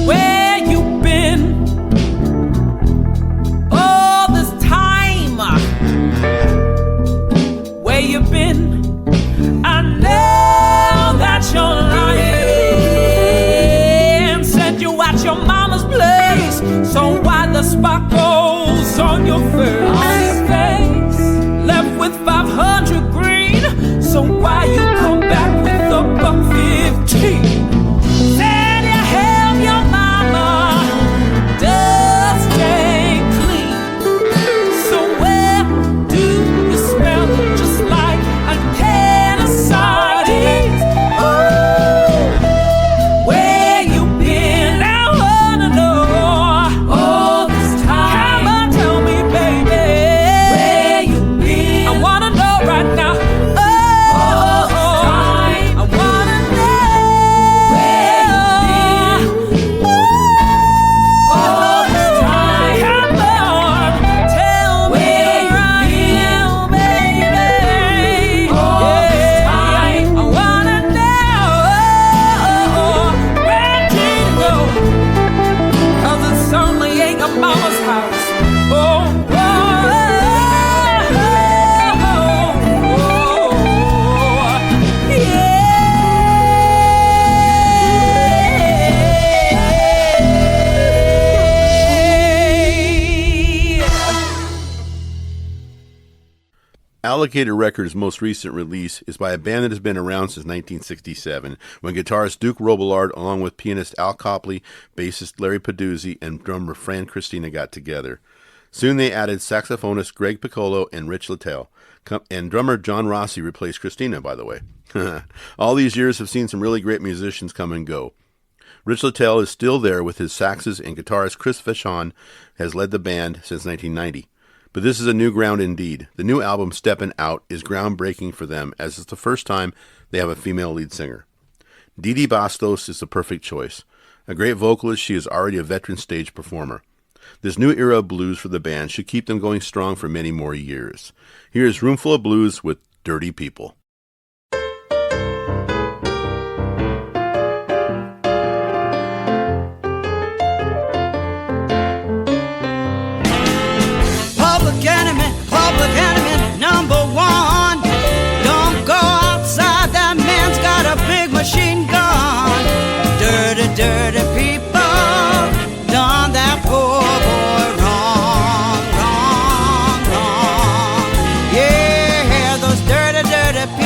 Where you been all this time? Where you been? I know that you're lying. Sent you at your mama's place. So why the sparkles on your face? Left with 500 green. So why you come back with a $1.15? Said you help your mama dust and clean. So where do you smell just like a can of sardines? Ooh, where you been? I wanna know. All this time. Come on, tell me, baby. Where you been? I wanna know right now. All this time. I wanna know. Where you been? All this time. Come on, tell me right now, baby. All this time. I wanna know. Where did you go? 'Cause it certainly ain't your mama's house. Oh, oh, yeah. Alligator Records' most recent release is by a band that has been around since 1967, when guitarist Duke Robillard, along with pianist Al Copley, bassist Larry Peduzzi, and drummer Fran Christina got together. Soon they added saxophonist Greg Piccolo and Rich Littell, and drummer John Rossi replaced Christina, by the way. All these years have seen some really great musicians come and go. Rich Littell is still there with his saxes, and guitarist Chris Vachon has led the band since 1990. But this is a new ground indeed. The new album, Steppin' Out, is groundbreaking for them, as it's the first time they have a female lead singer. Dee Dee Bastos is the perfect choice. A great vocalist, she is already a veteran stage performer. This new era of blues for the band should keep them going strong for many more years. Here is Roomful of Blues with Dirty People. Public enemy number one. Don't go outside, that man's got a big machine gun. Dirty, dirty people done that poor boy wrong, wrong, wrong. Yeah, those dirty, dirty people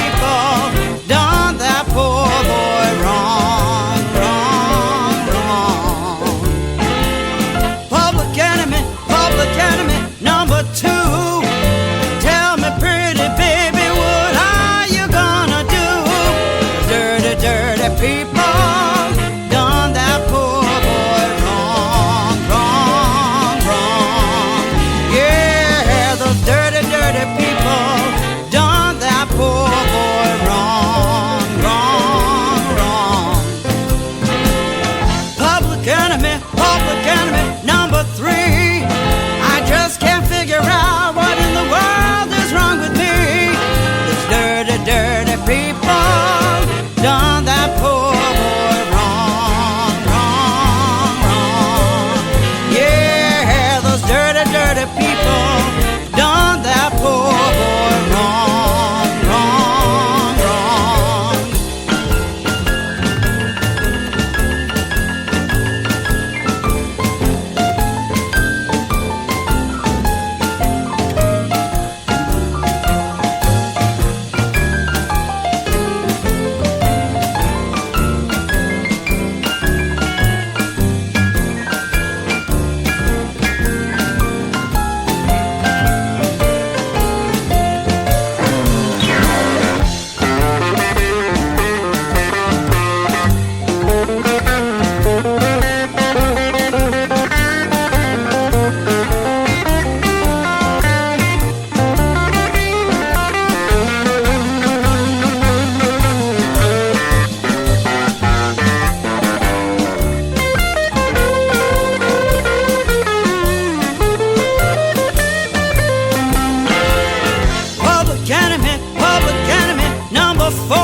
number 4.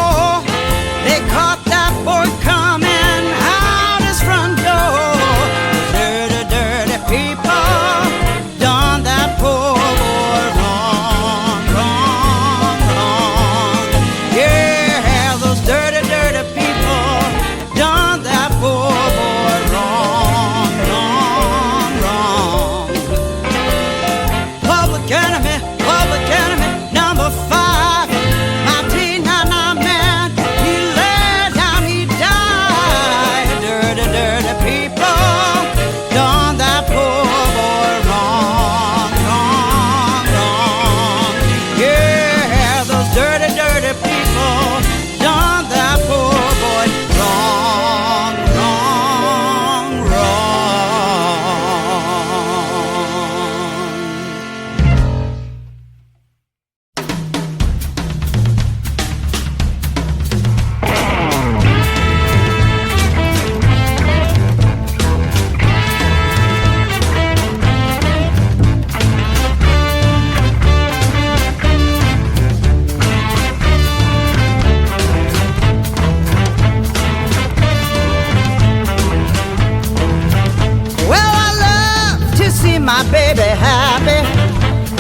They caught that boy coming out his front door. Dirty, dirty people done that poor boy wrong, wrong, wrong. Yeah, those dirty, dirty people done that poor boy wrong, wrong, wrong. Public enemy number 5. My T99 man, he laid down, he died. Dirty, dirty people done that poor boy wrong, wrong, wrong. Yeah, those dirty, dirty people done that poor boy wrong, wrong, wrong. Well, I love to see my baby happy,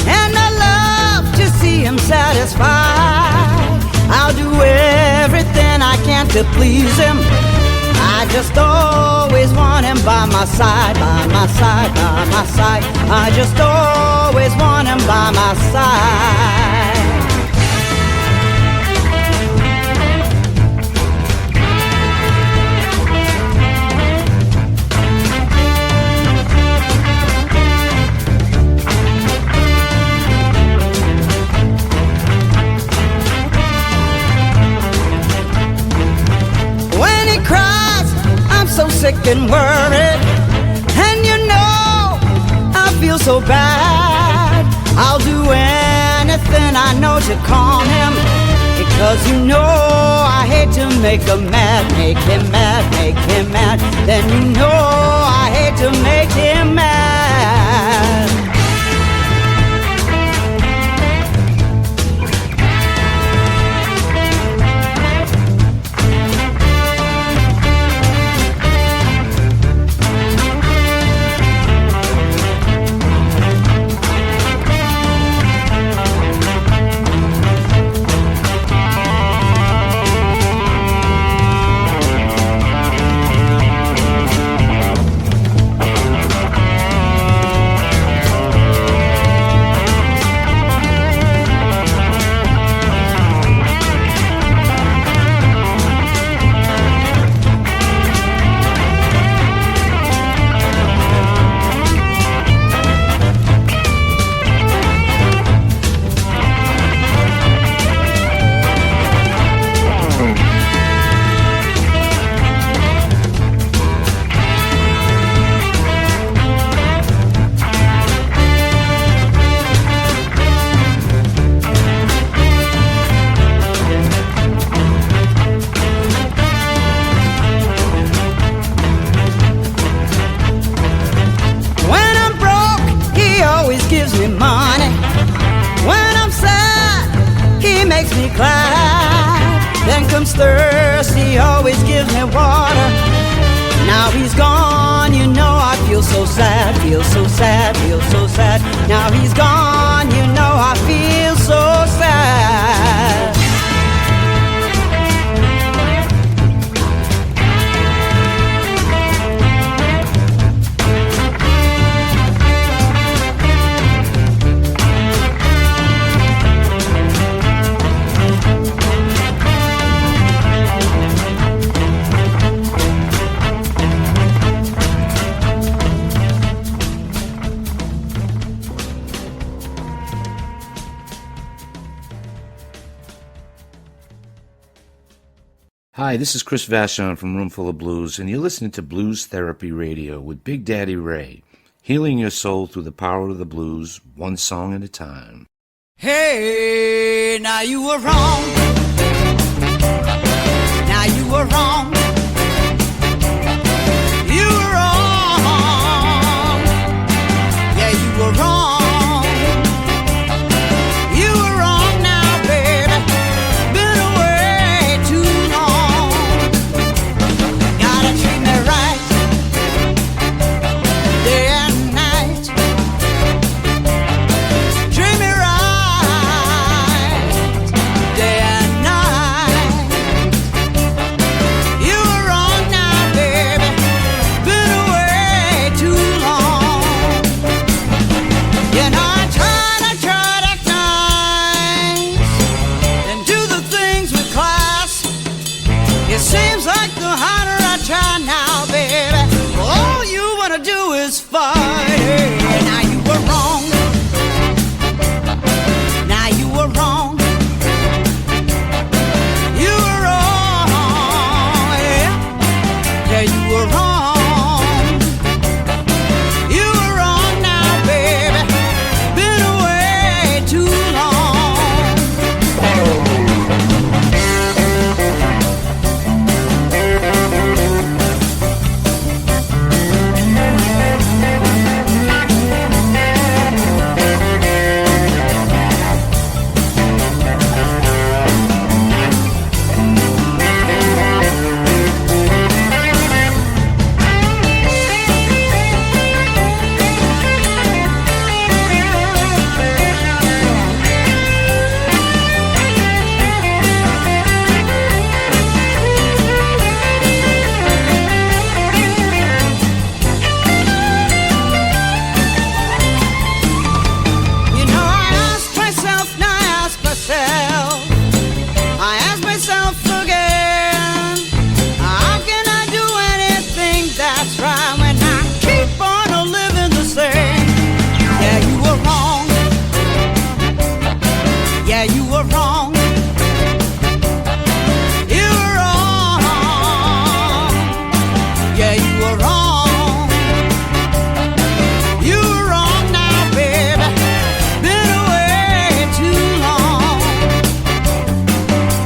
and I love to see him satisfied. I'll do everything I can to please him. I just always want him by my side, by my side, by my side. I just always want him by my side. When he cries, I'm so sick and worried, and you know I feel so bad. I'll do anything I know to calm him, because you know I hate to make him mad, make him mad, make him mad. Then you know I hate to make him mad. Gives me money. When I'm sad, he makes me glad. Then comes thirst, he always gives me water. Now he's gone, you know I feel so sad, feel so sad, feel so sad. Now he's gone, you know I feel so sad. Hi, this is Chris Vachon from Roomful of Blues, and you're listening to Blues Therapy Radio with Biggdaddy Ray, healing your soul through the power of the blues, one song at a time. Hey, now you were wrong. Now you were wrong. You were wrong. Yeah, you were wrong. You were wrong now, baby. Been away wrong. You were wrong. Yeah, you were wrong. You were wrong now, baby. Been away too long.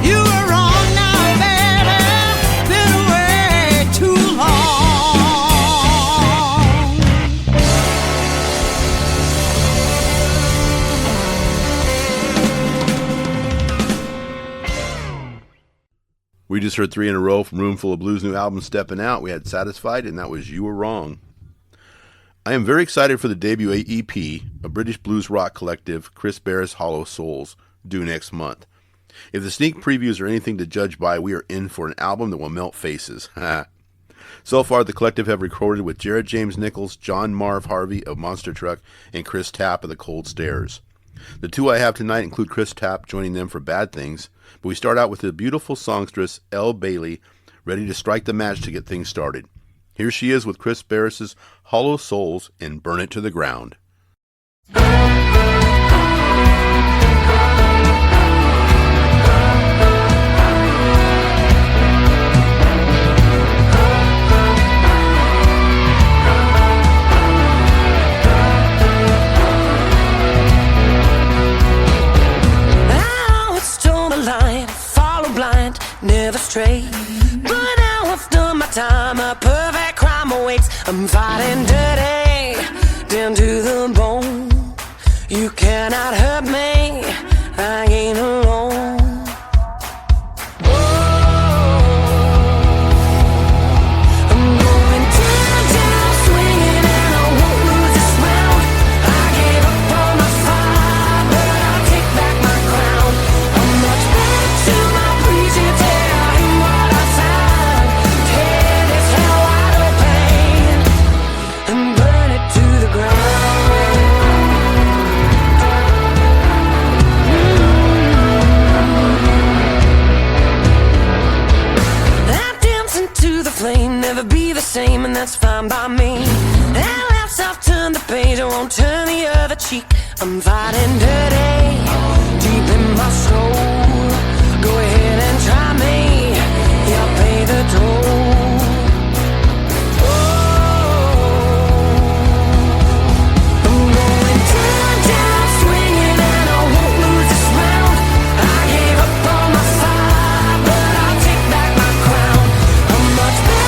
You were wrong now, baby. Been away too long. We just heard 3 in a row from Roomful of Blues' new album, Steppin' Out. We had Satisfied, and that was You Were Wrong. I am very excited for the debut EP, a British blues rock collective, Chris Barrett's Hollow Souls, due next month. If the sneak previews are anything to judge by, we are in for an album that will melt faces. So far, the collective have recorded with Jared James Nichols, John Marv Harvey of Monster Truck, and Chris Tapp of the Cold Stairs. The 2 I have tonight include Chris Tapp joining them for Bad Things, but we start out with the beautiful songstress Elle Bailey, ready to strike the match to get things started. Here she is with Chris Barris' Hollow Souls and Burn It to the Ground. Never stray, but now I've done my time. A perfect crime awaits. I'm fighting dirty, down to the bone. You cannot hurt me, I ain't alone. I'm going down, down, swinging, and I won't lose this round. I gave up on my fire, but I'll take back my crown. I'm much back to my preaching. Never be the same, and that's fine by me. At last I've turned the page, I won't turn the other cheek. I'm fighting dirty, deep in my soul. Go ahead and try me, you'll pay the toll. I'm going down, down, swinging, and I won't lose this round. I gave up on my fire, but I'll take back my crown. I'm much better.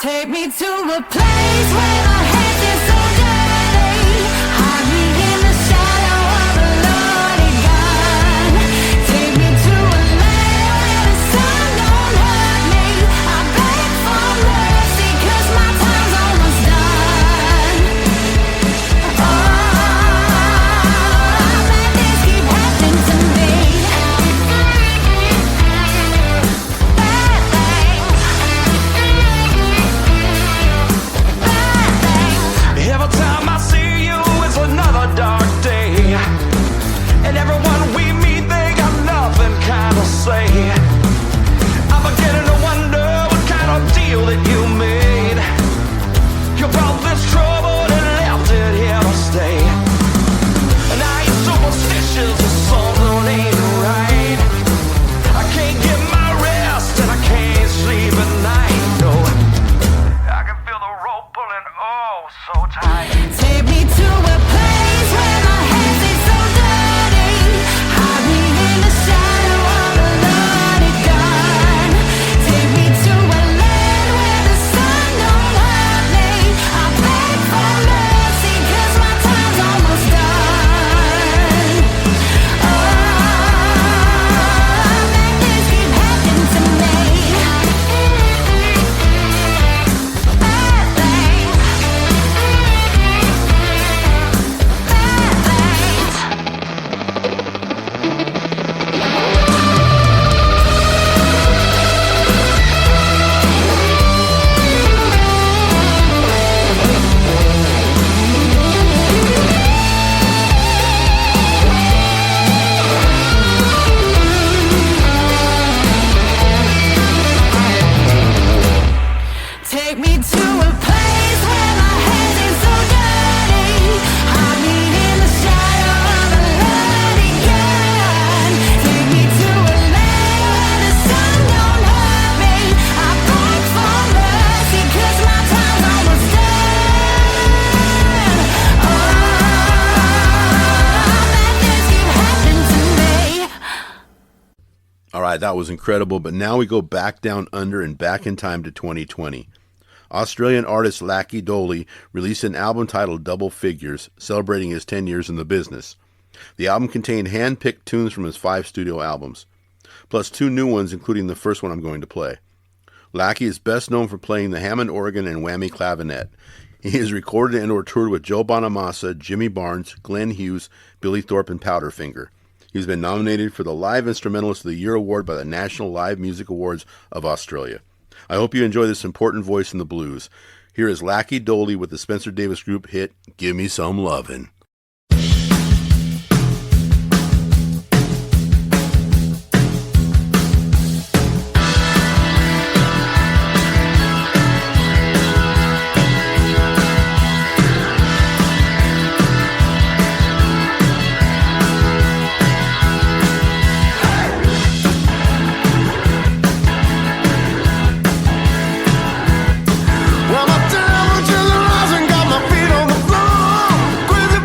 Take me to a place where the head is so dirty. Hide me in the shadow of a lonely God. right, that was incredible, but now we go back down under and back in time to 2020. Australian artist Lackey Doley released an album titled Double Figures, celebrating his 10 years in the business. The album contained hand-picked tunes from his 5 studio albums, plus 2 new ones, including the first one I'm going to play. Lackey is best known for playing the Hammond organ and whammy clavinet. He has recorded and or toured with Joe Bonamassa, Jimmy Barnes, Glenn Hughes, Billy Thorpe, and Powderfinger. He's been nominated for the Live Instrumentalist of the Year award by the National Live Music Awards of Australia. I hope you enjoy this important voice in the blues. Here is Lackey Doley with the Spencer Davis Group hit, Give Me Some Lovin'. Well, my time until the rising got my feet on the floor. Crazy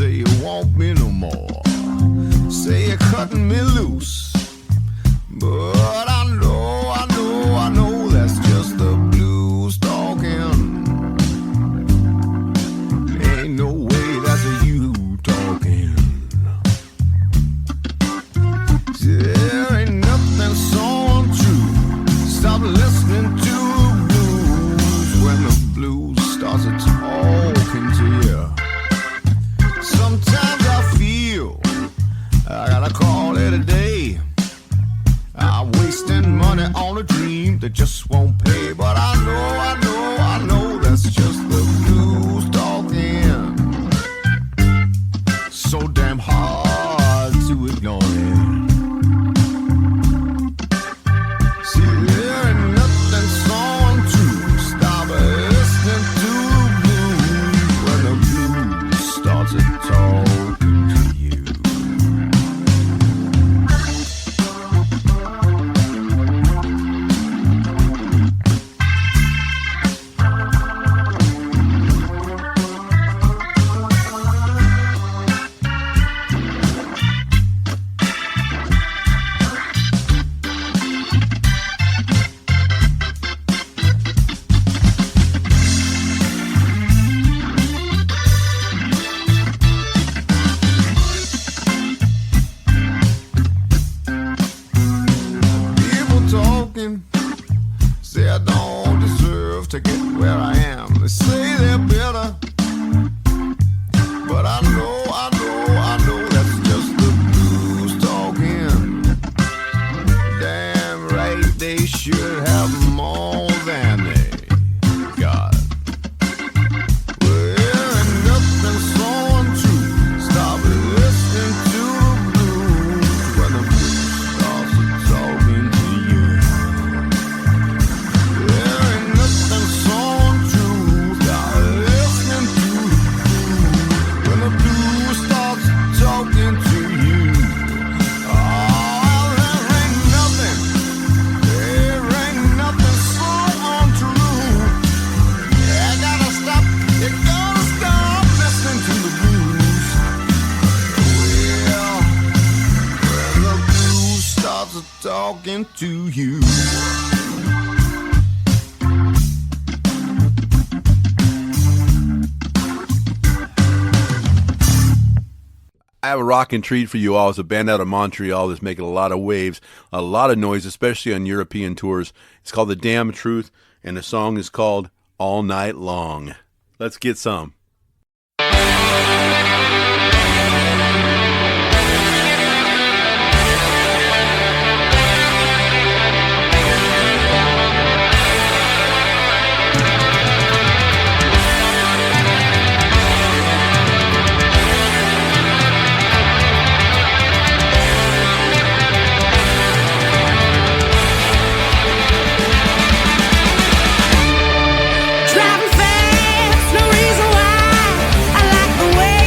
say you want me no more. Say you're cutting me loose. But I know that's just the blues talking. Ain't no way that's you talking. There ain't nothing so untrue. Stop listening to the blues when the blues starts talking to you. Sometimes I feel I gotta call it a day. I'm wasting money on a dream that just won't pay. But I know that's just the blues talking. So damn hard to ignore it. See, there ain't nothing so untrue. Stop listening to the blues when the blues starts talking to you. Say I don't deserve to get where I am. They say they're better, but I know that's just the blues talking. Damn right they should have more than they got. Well, ain't nothing so untrue. Stop listening to the blues when the blues starts talking to you. Talking to you. I have a rockin' treat for you all. It's a band out of Montreal that's making a lot of waves, a lot of noise, especially on European tours. It's called The Damn Truth, and the song is called All Night Long. Let's get some. Driving fast, no reason why. I like the way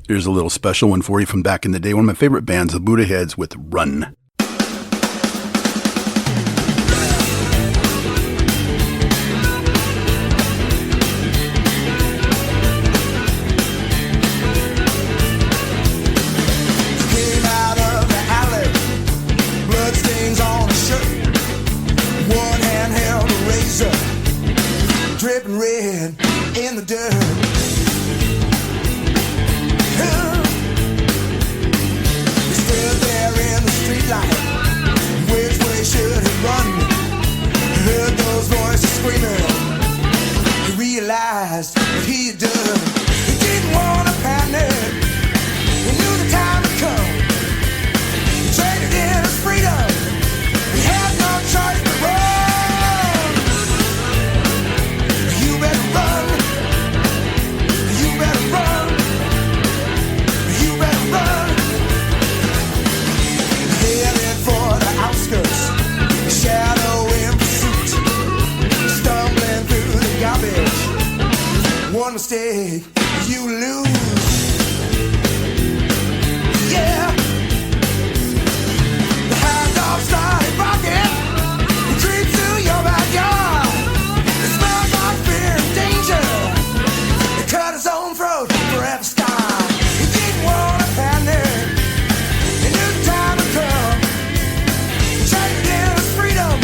Here's a little special one for you from back in the day. One of my favorite bands, the Buddha Heads, with Run. Dripping red in the dirt. He stood there in the streetlight. Which way should he run? He heard those voices screaming. He realized what he had done. He didn't want to panic. He knew the time had come. He traded in his freedom. He had no choice but run. Shadow in pursuit, stumbling through the garbage. One mistake, you lose. Yeah. The hound dog started barking. He creeps through your backyard. It smells like fear and danger. He cut his own throat for every star. He didn't want to panic. He knew the time had come. He traded in his freedom.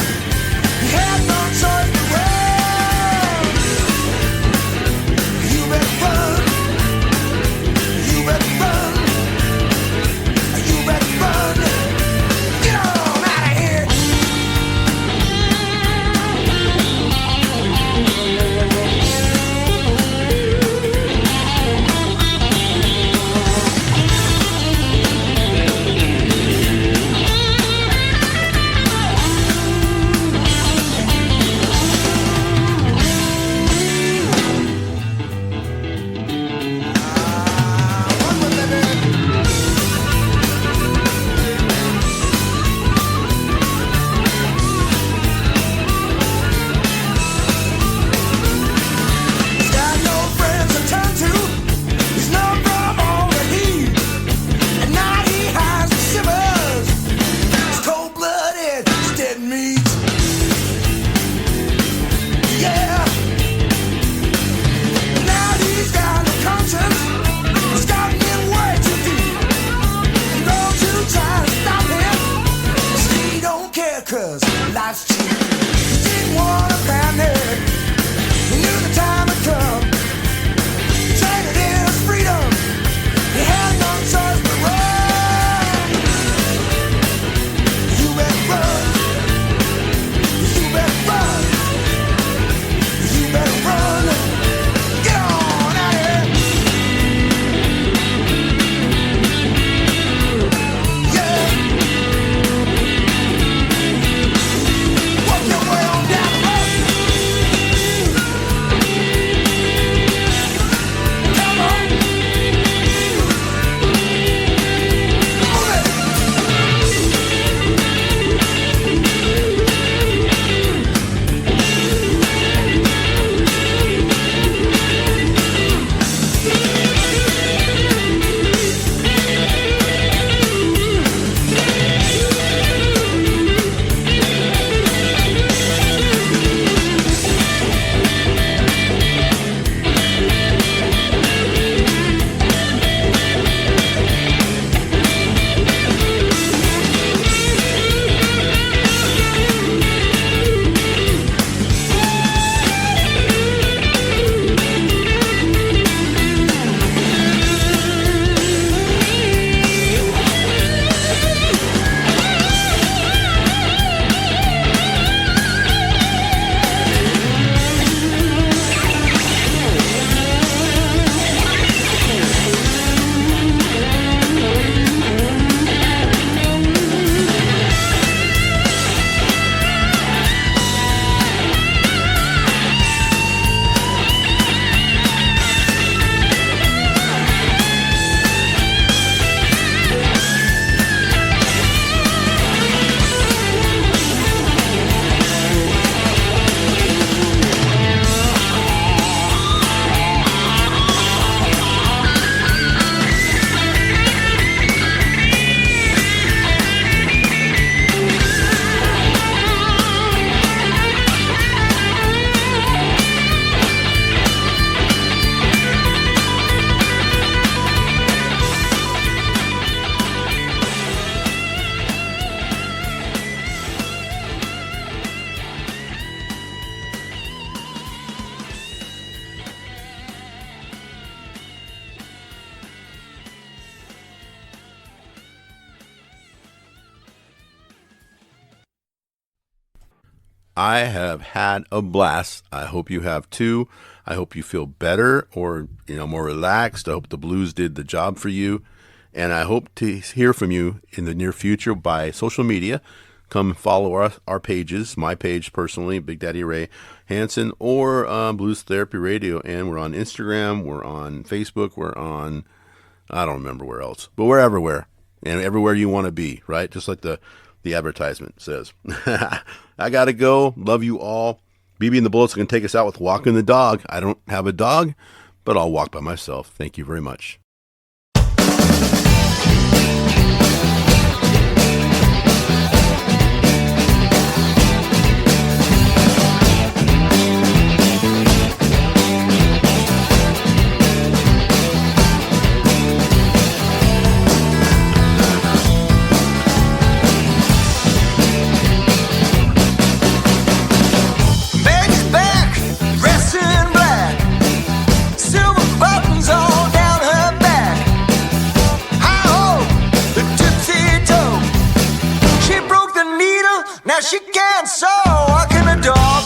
He had no choice but run. You better run. I have had a blast. I hope you have too. I hope you feel better or, more relaxed. I hope the blues did the job for you. And I hope to hear from you in the near future by social media. Come follow our pages, my page personally, Biggdaddy Ray Hansen, or Blues Therapy Radio. And we're on Instagram, we're on Facebook, we're on, I don't remember where else, but we're everywhere. And everywhere you want to be, right? Just like the advertisement says. I got to go. Love you all. BB and the Bullets are going to take us out with Walking the Dog. I don't have a dog, but I'll walk by myself. Thank you very much. She can't sew, walking a dog.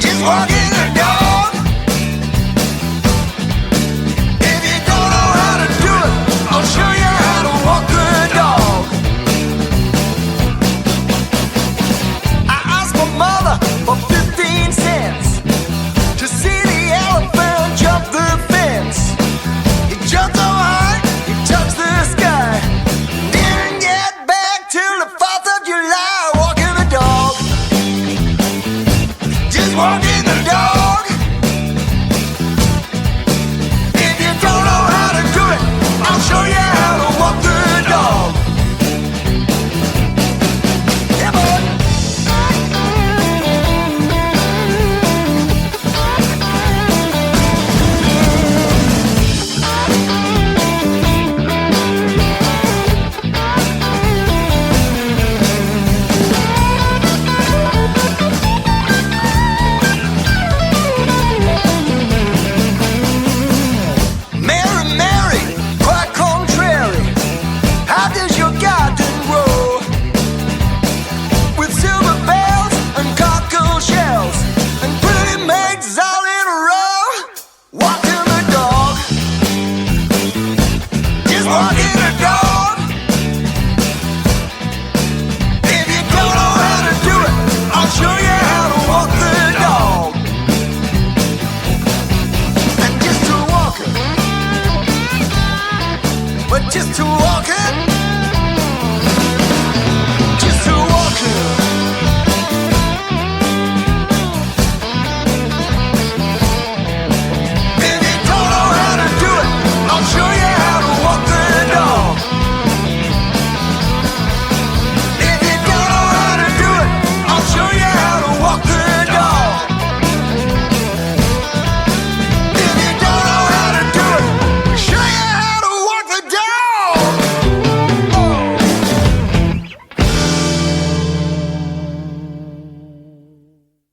Just walking a dog. If you don't know how to do it, I'll show you how to walk a dog. I asked my mother for 15 cents to see the elephant jump the fence. He jumped so high, he touched the sky. Didn't get back till the 4th of July, walking the dog. Just walking the dog.